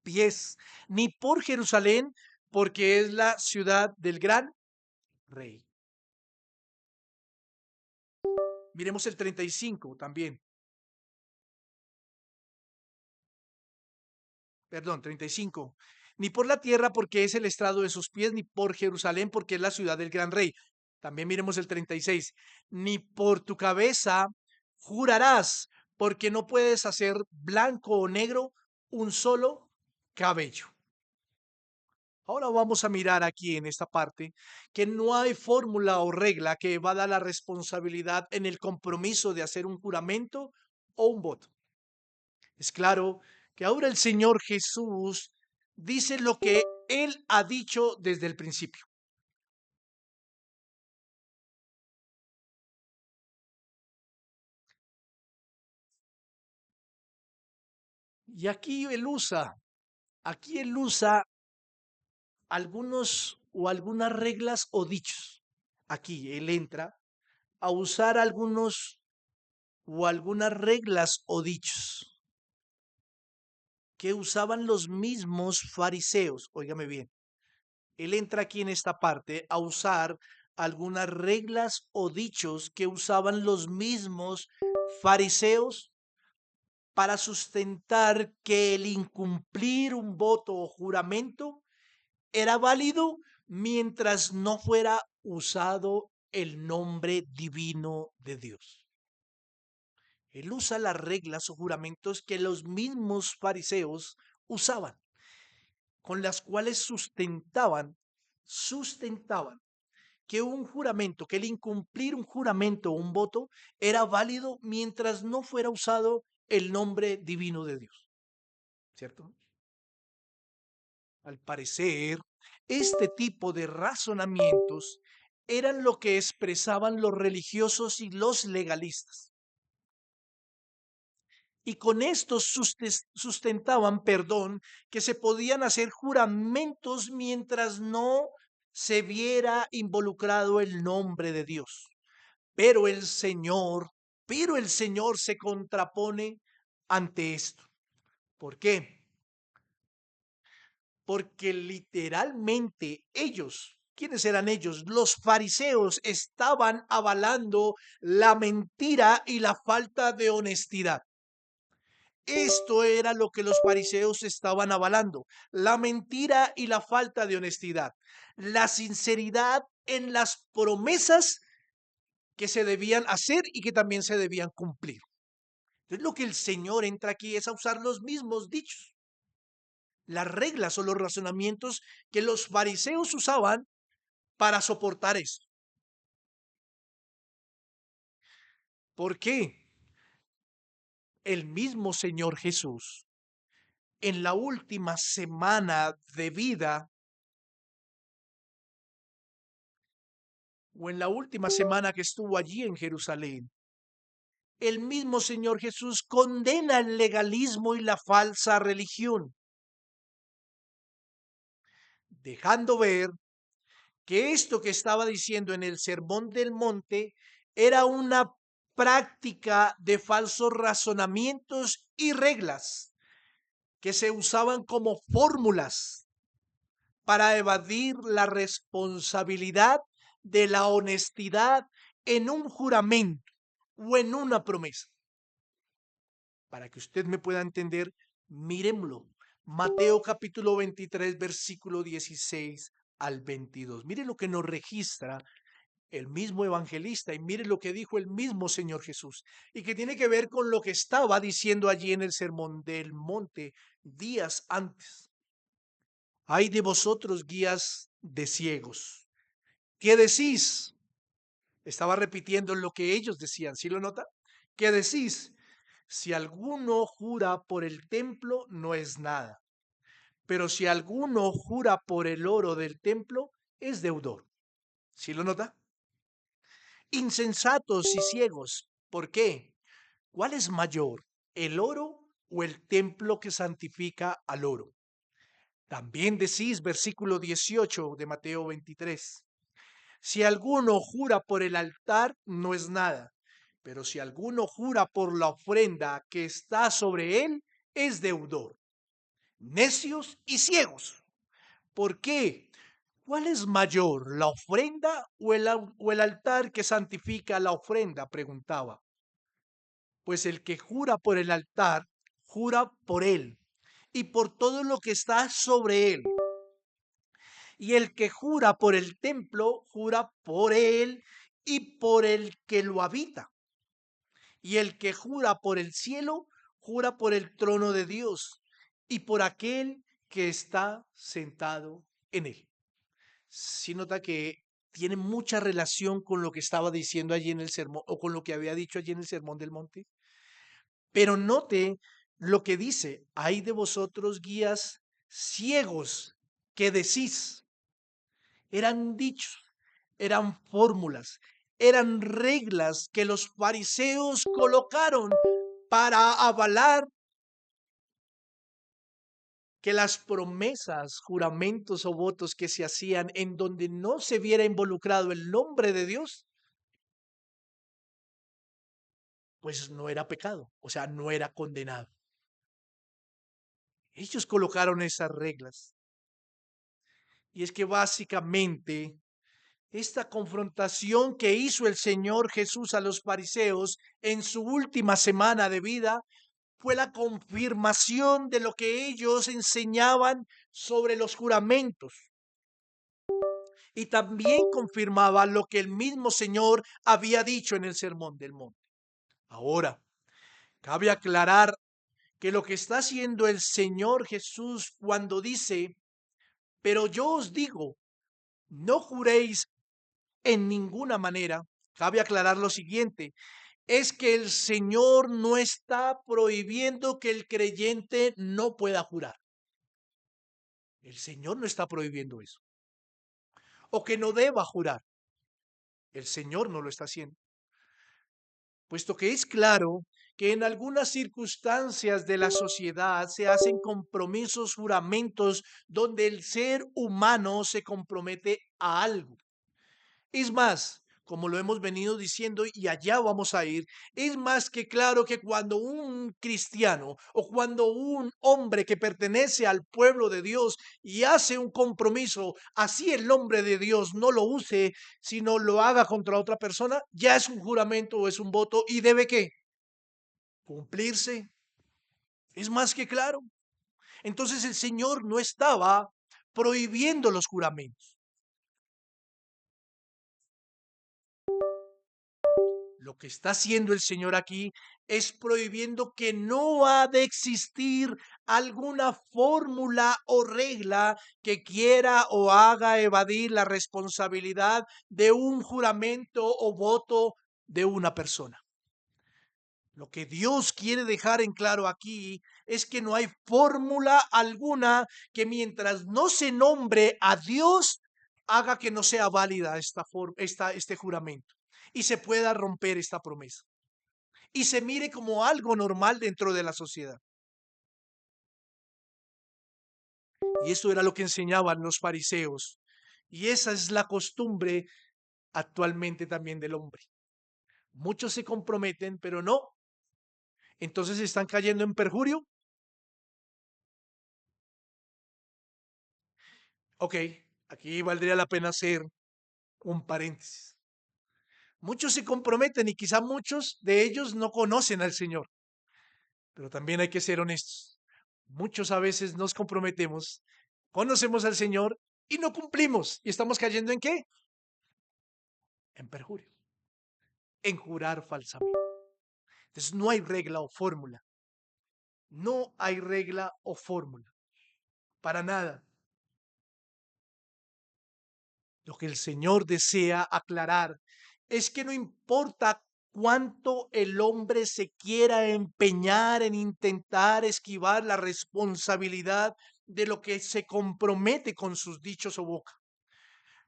pies, ni por Jerusalén porque es la ciudad del gran rey. Miremos el 35 también. Perdón, 35. Ni por la tierra porque es el estrado de sus pies, ni por Jerusalén porque es la ciudad del gran rey. También miremos el 36. Ni por tu cabeza jurarás, porque no puedes hacer blanco o negro un solo cabello. Ahora vamos a mirar aquí en esta parte que no hay fórmula o regla que evada la responsabilidad en el compromiso de hacer un juramento o un voto. Es claro que ahora el Señor Jesús dice lo que Él ha dicho desde el principio. Y aquí Él usa algunos o algunas reglas o dichos. Aquí Él entra a usar algunos o algunas reglas o dichos que usaban los mismos fariseos. Óigame bien, Él entra aquí en esta parte a usar algunas reglas o dichos que usaban los mismos fariseos para sustentar que el incumplir un voto o juramento era válido mientras no fuera usado el nombre divino de Dios. Él usa las reglas o juramentos que los mismos fariseos usaban, con las cuales sustentaban que un juramento, que el incumplir un juramento o un voto era válido mientras no fuera usado el nombre divino de Dios, ¿cierto? Al parecer, este tipo de razonamientos eran lo que expresaban los religiosos y los legalistas. Y con estos sustentaban, perdón, que se podían hacer juramentos mientras no se viera involucrado el nombre de Dios. Pero el Señor, pero el Señor se contrapone ante esto. ¿Por qué? Porque literalmente ellos, ¿quiénes eran ellos? Los fariseos estaban avalando la mentira y la falta de honestidad. Esto era lo que los fariseos estaban avalando, la mentira y la falta de honestidad, la sinceridad en las promesas que se debían hacer y que también se debían cumplir. Entonces lo que el Señor entra aquí es a usar los mismos dichos, las reglas o los razonamientos que los fariseos usaban para soportar esto. ¿Por qué? El mismo Señor Jesús en la última semana de vida o en la última semana que estuvo allí en Jerusalén, el mismo Señor Jesús condena el legalismo y la falsa religión, dejando ver que esto que estaba diciendo en el Sermón del Monte era una práctica de falsos razonamientos y reglas que se usaban como fórmulas para evadir la responsabilidad de la honestidad en un juramento o en una promesa. Para que usted me pueda entender, miremoslo. Mateo capítulo 23, versículo 16 al 22. Mire lo que nos registra el mismo evangelista y mire lo que dijo el mismo Señor Jesús y que tiene que ver con lo que estaba diciendo allí en el Sermón del Monte días antes. Ay de vosotros, guías de ciegos, ¿qué decís? Estaba repitiendo lo que ellos decían, ¿sí lo nota? ¿Qué decís? Si alguno jura por el templo, no es nada. Pero si alguno jura por el oro del templo, es deudor. ¿Sí lo nota? Insensatos y ciegos. ¿Por qué? ¿Cuál es mayor, el oro o el templo que santifica al oro? También decís, versículo 18 de Mateo 23. Si alguno jura por el altar, no es nada. Pero si alguno jura por la ofrenda que está sobre él, es deudor. Necios y ciegos. ¿Por qué? ¿Cuál es mayor, la ofrenda o el altar que santifica la ofrenda? Preguntaba. Pues el que jura por el altar, jura por él y por todo lo que está sobre él. Y el que jura por el templo, jura por él y por el que lo habita. Y el que jura por el cielo, jura por el trono de Dios y por aquel que está sentado en él. Si nota que tiene mucha relación con lo que estaba diciendo allí en el sermón o con lo que había dicho allí en el Sermón del Monte. Pero note lo que dice, hay de vosotros guías ciegos que decís. Eran dichos, eran fórmulas, eran reglas que los fariseos colocaron para avalar que las promesas, juramentos o votos que se hacían en donde no se viera involucrado el nombre de Dios, pues no era pecado, o sea, no era condenado. Ellos colocaron esas reglas. Y es que básicamente esta confrontación que hizo el Señor Jesús a los fariseos en su última semana de vida fue la confirmación de lo que ellos enseñaban sobre los juramentos. Y también confirmaba lo que el mismo Señor había dicho en el Sermón del Monte. Ahora, cabe aclarar que lo que está haciendo el Señor Jesús cuando dice, pero yo os digo, no juréis en ninguna manera, cabe aclarar lo siguiente, es que el Señor no está prohibiendo que el creyente no pueda jurar. El Señor no está prohibiendo eso. O que no deba jurar. El Señor no lo está haciendo. Puesto que es claro que en algunas circunstancias de la sociedad se hacen compromisos, juramentos, donde el ser humano se compromete a algo. Es más, como lo hemos venido diciendo y allá vamos a ir, es más que claro que cuando un cristiano o cuando un hombre que pertenece al pueblo de Dios y hace un compromiso, así el nombre de Dios no lo use, sino lo haga contra otra persona, ya es un juramento o es un voto y debe ¿qué? Cumplirse. Es más que claro. Entonces el Señor no estaba prohibiendo los juramentos. Lo que está haciendo el Señor aquí es prohibiendo que no ha de existir alguna fórmula o regla que quiera o haga evadir la responsabilidad de un juramento o voto de una persona. Lo que Dios quiere dejar en claro aquí es que no hay fórmula alguna que mientras no se nombre a Dios haga que no sea válida este juramento y se pueda romper esta promesa y se mire como algo normal dentro de la sociedad. Y esto era lo que enseñaban los fariseos. Y esa es la costumbre actualmente también del hombre. Muchos se comprometen, pero no. Entonces están cayendo en perjurio. Ok, aquí valdría la pena hacer un paréntesis. Muchos se comprometen y quizá muchos de ellos no conocen al Señor, pero también hay que ser honestos. Muchos a veces nos comprometemos, conocemos al Señor y no cumplimos. ¿Y estamos cayendo en qué? En perjurio, en jurar falsamente. Entonces no hay regla o fórmula. No hay regla o fórmula. Para nada. Lo que el Señor desea aclarar es que no importa cuánto el hombre se quiera empeñar en intentar esquivar la responsabilidad de lo que se compromete con sus dichos o boca,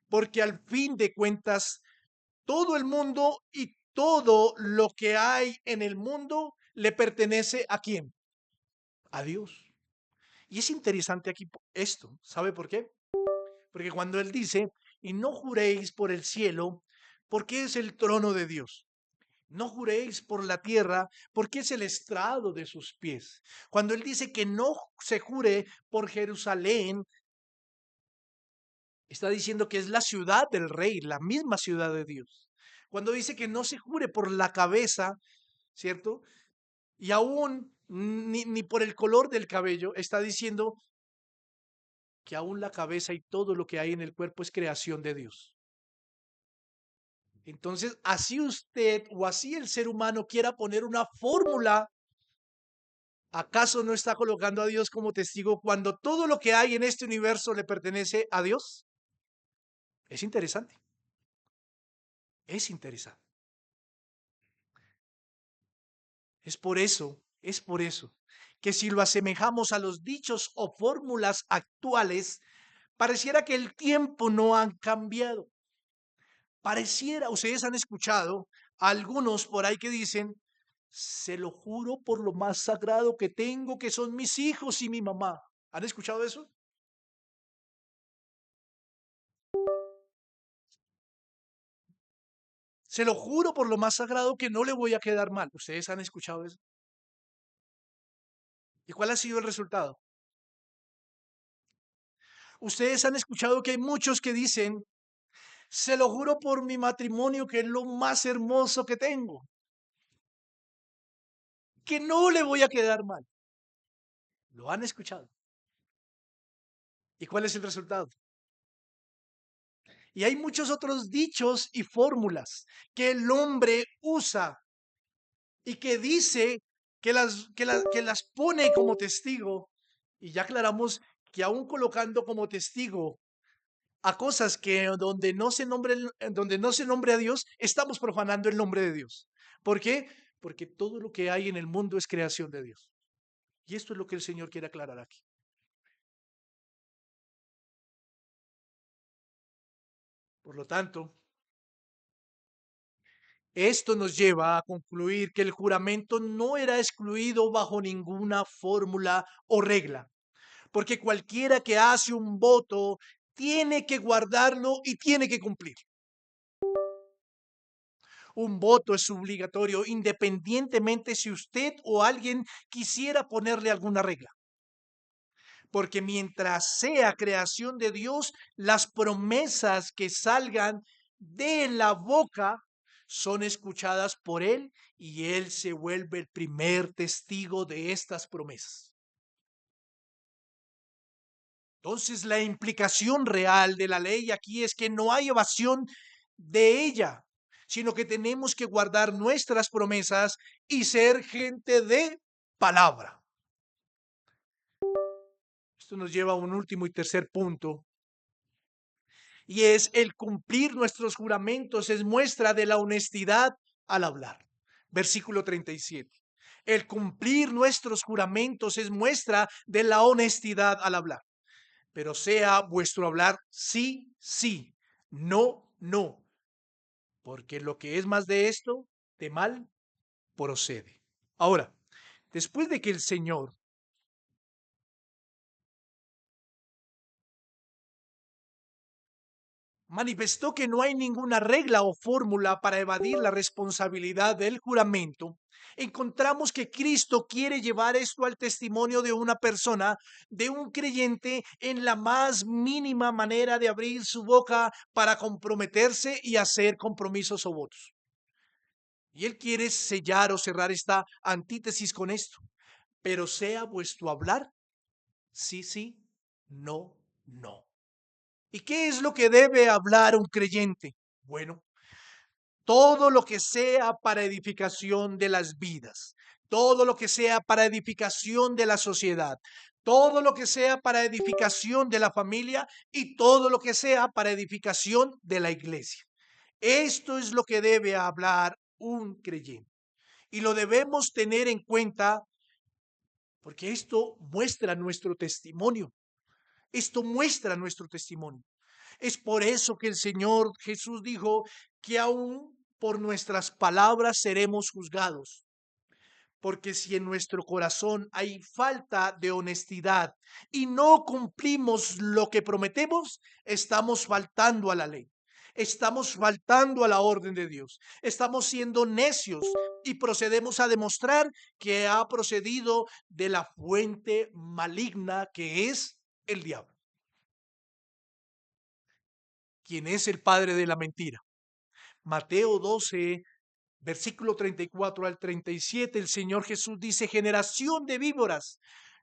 porque al fin de cuentas todo el mundo y todo lo que hay en el mundo le pertenece ¿a quién? A Dios. Y es interesante aquí esto, ¿sabe por qué? Porque cuando él dice, y no juréis por el cielo, porque es el trono de Dios. No juréis por la tierra, porque es el estrado de sus pies. Cuando él dice que no se jure por Jerusalén, está diciendo que es la ciudad del rey, la misma ciudad de Dios. Cuando dice que no se jure por la cabeza, ¿cierto? Y aún ni por el color del cabello, está diciendo que aún la cabeza y todo lo que hay en el cuerpo es creación de Dios. Entonces, así usted o así el ser humano quiera poner una fórmula, ¿acaso no está colocando a Dios como testigo cuando todo lo que hay en este universo le pertenece a Dios? Es interesante, es interesante. Es por eso que si lo asemejamos a los dichos o fórmulas actuales, pareciera que el tiempo no han cambiado. Pareciera, ustedes han escuchado a algunos por ahí que dicen, se lo juro por lo más sagrado que tengo, que son mis hijos y mi mamá. ¿Han escuchado eso? Se lo juro por lo más sagrado que no le voy a quedar mal. ¿Ustedes han escuchado eso? ¿Y cuál ha sido el resultado? Ustedes han escuchado que hay muchos que dicen, se lo juro por mi matrimonio, que es lo más hermoso que tengo, que no le voy a quedar mal. ¿Lo han escuchado? ¿Y cuál es el resultado? Y hay muchos otros dichos y fórmulas que el hombre usa y que dice que las pone como testigo. Y ya aclaramos que aún colocando como testigo a cosas que donde no se nombre a Dios, estamos profanando el nombre de Dios. ¿Por qué? Porque todo lo que hay en el mundo es creación de Dios. Y esto es lo que el Señor quiere aclarar aquí. Por lo tanto, esto nos lleva a concluir que el juramento no era excluido bajo ninguna fórmula o regla, porque cualquiera que hace un voto tiene que guardarlo y tiene que cumplir. Un voto es obligatorio independientemente si usted o alguien quisiera ponerle alguna regla, porque mientras sea creación de Dios, las promesas que salgan de la boca son escuchadas por Él y Él se vuelve el primer testigo de estas promesas. Entonces, la implicación real de la ley aquí es que no hay evasión de ella, sino que tenemos que guardar nuestras promesas y ser gente de palabra. Esto nos lleva a un último y tercer punto, y es el cumplir nuestros juramentos es muestra de la honestidad al hablar. Versículo 37. El cumplir nuestros juramentos es muestra de la honestidad al hablar. Pero sea vuestro hablar sí, sí, no, no, porque lo que es más de esto, de mal procede. Ahora, después de que el Señor manifestó que no hay ninguna regla o fórmula para evadir la responsabilidad del juramento, encontramos que Cristo quiere llevar esto al testimonio de una persona, de un creyente, en la más mínima manera de abrir su boca para comprometerse y hacer compromisos o votos. Y él quiere sellar o cerrar esta antítesis con esto. Pero sea vuestro hablar, sí, sí, no, no. ¿Y qué es lo que debe hablar un creyente? Bueno, todo lo que sea para edificación de las vidas, todo lo que sea para edificación de la sociedad, todo lo que sea para edificación de la familia y todo lo que sea para edificación de la iglesia. Esto es lo que debe hablar un creyente y lo debemos tener en cuenta porque esto muestra nuestro testimonio. Esto muestra nuestro testimonio. Es por eso que el Señor Jesús dijo que aún por nuestras palabras seremos juzgados. Porque si en nuestro corazón hay falta de honestidad y no cumplimos lo que prometemos, estamos faltando a la ley. Estamos faltando a la orden de Dios. Estamos siendo necios y procedemos a demostrar que ha procedido de la fuente maligna que es el diablo, quien es el padre de la mentira. Mateo 12, versículo 34 al 37, el Señor Jesús dice: generación de víboras,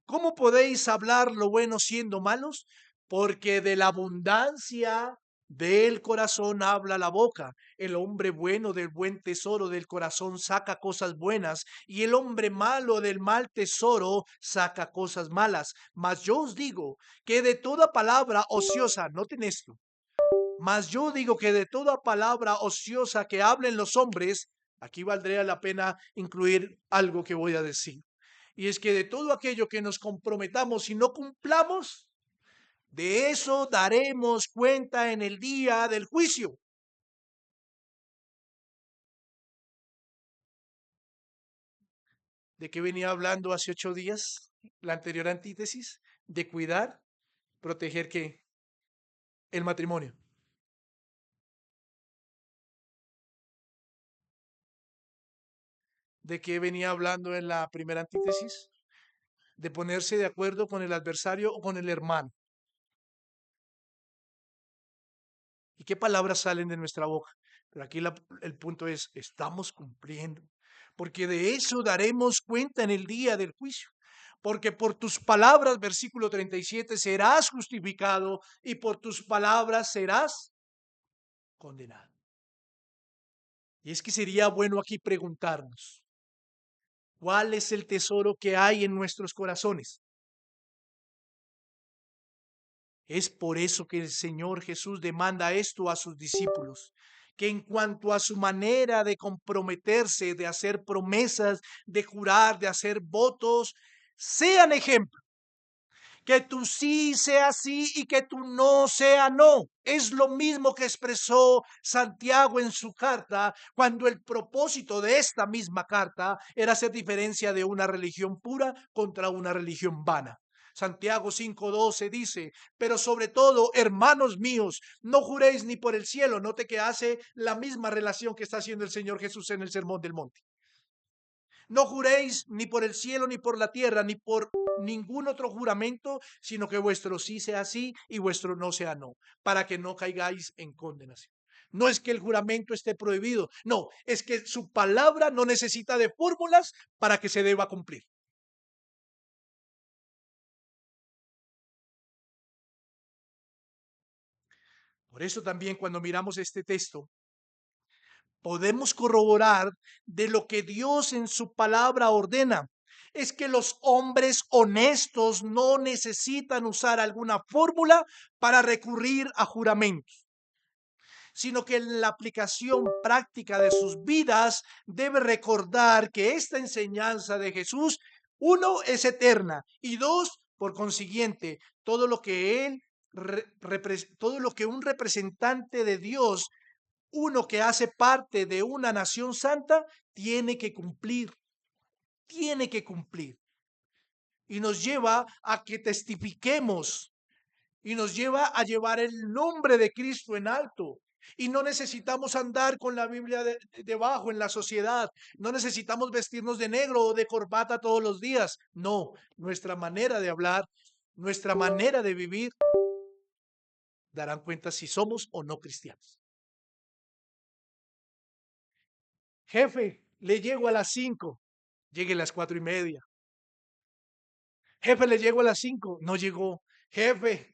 ¿cómo podéis hablar lo bueno siendo malos? Porque de la abundancia del corazón habla la boca. El hombre bueno del buen tesoro del corazón saca cosas buenas, y el hombre malo del mal tesoro saca cosas malas. Mas yo os digo que de toda palabra ociosa, noten esto, mas yo digo que de toda palabra ociosa que hablen los hombres, aquí valdría la pena incluir algo que voy a decir. Y es que de todo aquello que nos comprometamos y no cumplamos, de eso daremos cuenta en el día del juicio. ¿De qué venía hablando hace 8 días? La anterior antítesis, de cuidar, proteger qué? El matrimonio. ¿De qué venía hablando en la primera antítesis? De ponerse de acuerdo con el adversario o con el hermano. ¿Y qué palabras salen de nuestra boca? Pero aquí el punto es, estamos cumpliendo, porque de eso daremos cuenta en el día del juicio. Porque por tus palabras, versículo 37, serás justificado y por tus palabras serás condenado. Y es que sería bueno aquí preguntarnos, ¿cuál es el tesoro que hay en nuestros corazones? Es por eso que el Señor Jesús demanda esto a sus discípulos, que en cuanto a su manera de comprometerse, de hacer promesas, de jurar, de hacer votos, sean ejemplo. Que tu sí sea sí y que tu no sea no. Es lo mismo que expresó Santiago en su carta, cuando el propósito de esta misma carta era hacer diferencia de una religión pura contra una religión vana. Santiago 5:12 dice: pero sobre todo, hermanos míos, no juréis ni por el cielo. Note que hace la misma relación que está haciendo el Señor Jesús en el Sermón del Monte. No juréis ni por el cielo, ni por la tierra, ni por ningún otro juramento, sino que vuestro sí sea sí y vuestro no sea no, para que no caigáis en condenación. No es que el juramento esté prohibido, no, es que su palabra no necesita de fórmulas para que se deba cumplir. Por eso también cuando miramos este texto, podemos corroborar de lo que Dios en su palabra ordena. Es que los hombres honestos no necesitan usar alguna fórmula para recurrir a juramentos. sino que en la aplicación práctica de sus vidas debe recordar que esta enseñanza de Jesús, uno, es eterna y dos, por consiguiente, todo lo que él, todo lo que un representante de Dios, uno que hace parte de una nación santa, tiene que cumplir. Y nos lleva a que testifiquemos y nos lleva a llevar el nombre de Cristo en alto. Y no necesitamos andar con la Biblia debajo en la sociedad. No necesitamos vestirnos de negro o de corbata todos los días. No, nuestra manera de hablar, nuestra manera de vivir, darán cuenta si somos o no cristianos. Jefe, le llego a las 5, llegue a las 4:30. Jefe, le llego a las 5, no llegó. Jefe,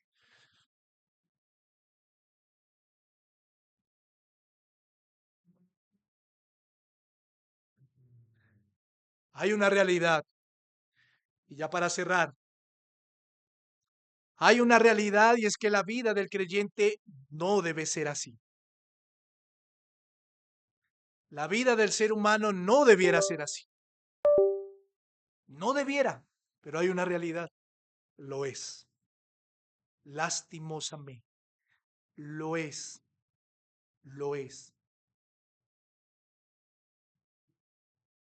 hay una realidad. Y ya para cerrar, hay una realidad y es que la vida del creyente no debe ser así. La vida del ser humano no debiera ser así. No debiera, pero hay una realidad. Lo es. Lastimosamente. Lo es. Lo es.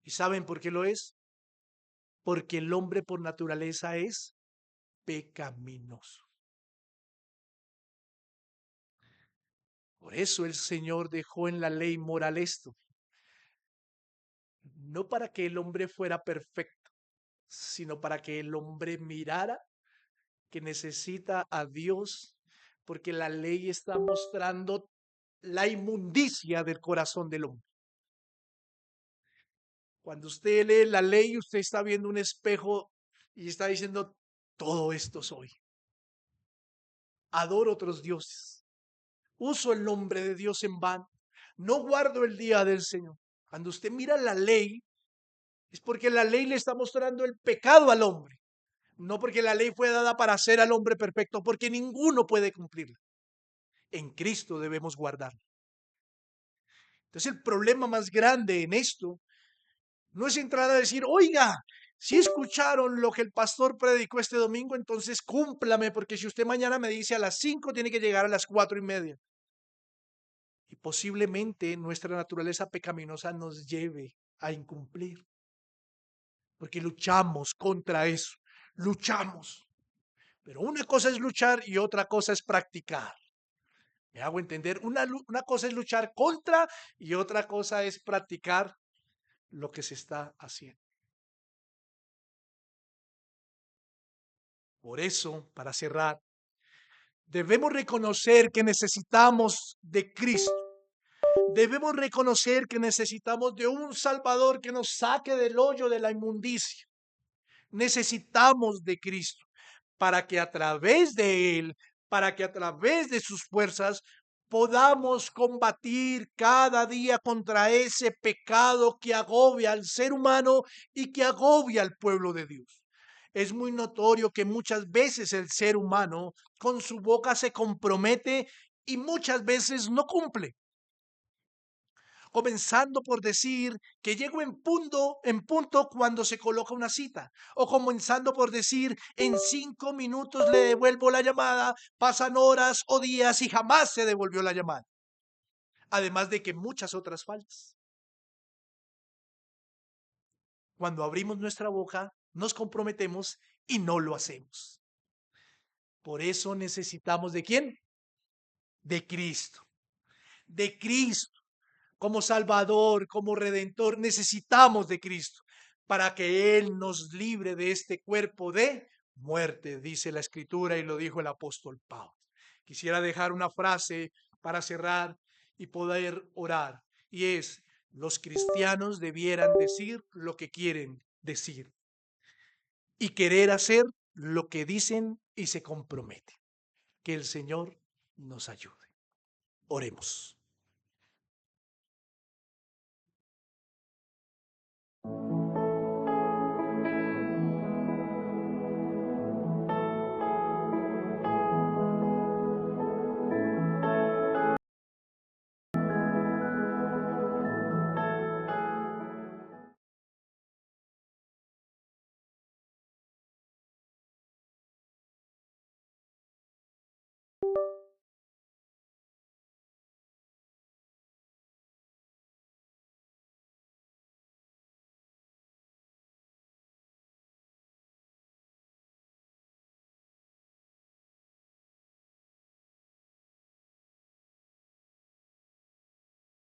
¿Y saben por qué lo es? Porque el hombre por naturaleza es pecaminoso. Por eso el Señor dejó en la ley moral esto. No para que el hombre fuera perfecto, sino para que el hombre mirara que necesita a Dios, porque la ley está mostrando la inmundicia del corazón del hombre. Cuando usted lee la ley, usted está viendo un espejo y está diciendo, todo esto soy. Adoro otros dioses. Uso el nombre de Dios en vano. No guardo el día del Señor. Cuando usted mira la ley, es porque la ley le está mostrando el pecado al hombre. No porque la ley fue dada para hacer al hombre perfecto, porque ninguno puede cumplirla. En Cristo debemos guardarla. Entonces el problema más grande en esto no es entrar a decir, oiga, si escucharon lo que el pastor predicó este domingo, entonces cúmplame, porque si usted mañana me dice a las 5, tiene que llegar a las 4:30. Y posiblemente nuestra naturaleza pecaminosa nos lleve a incumplir, porque luchamos contra eso, luchamos. Pero una cosa es luchar y otra cosa es practicar. ¿Me hago entender? Una cosa es luchar contra y otra cosa es practicar lo que se está haciendo. Por eso, para cerrar, debemos reconocer que necesitamos de Cristo. Debemos reconocer que necesitamos de un Salvador que nos saque del hoyo de la inmundicia. Necesitamos de Cristo para que a través de Él, para que a través de sus fuerzas podamos combatir cada día contra ese pecado que agobia al ser humano y que agobia al pueblo de Dios. Es muy notorio que muchas veces el ser humano con su boca se compromete y muchas veces no cumple, comenzando por decir que llego en punto cuando se coloca una cita, o comenzando por decir en 5 minutos le devuelvo la llamada, pasan horas o días y jamás se devolvió la llamada, además de que muchas otras faltas. Cuando abrimos nuestra boca, nos comprometemos y no lo hacemos. Por eso necesitamos ¿de quién? De Cristo. De Cristo. Como Salvador, como Redentor, necesitamos de Cristo para que Él nos libre de este cuerpo de muerte, dice la Escritura y lo dijo el apóstol Pablo. Quisiera dejar una frase para cerrar y poder orar, y es, los cristianos debieran decir lo que quieren decir y querer hacer lo que dicen y se comprometen. Que el Señor nos ayude. Oremos.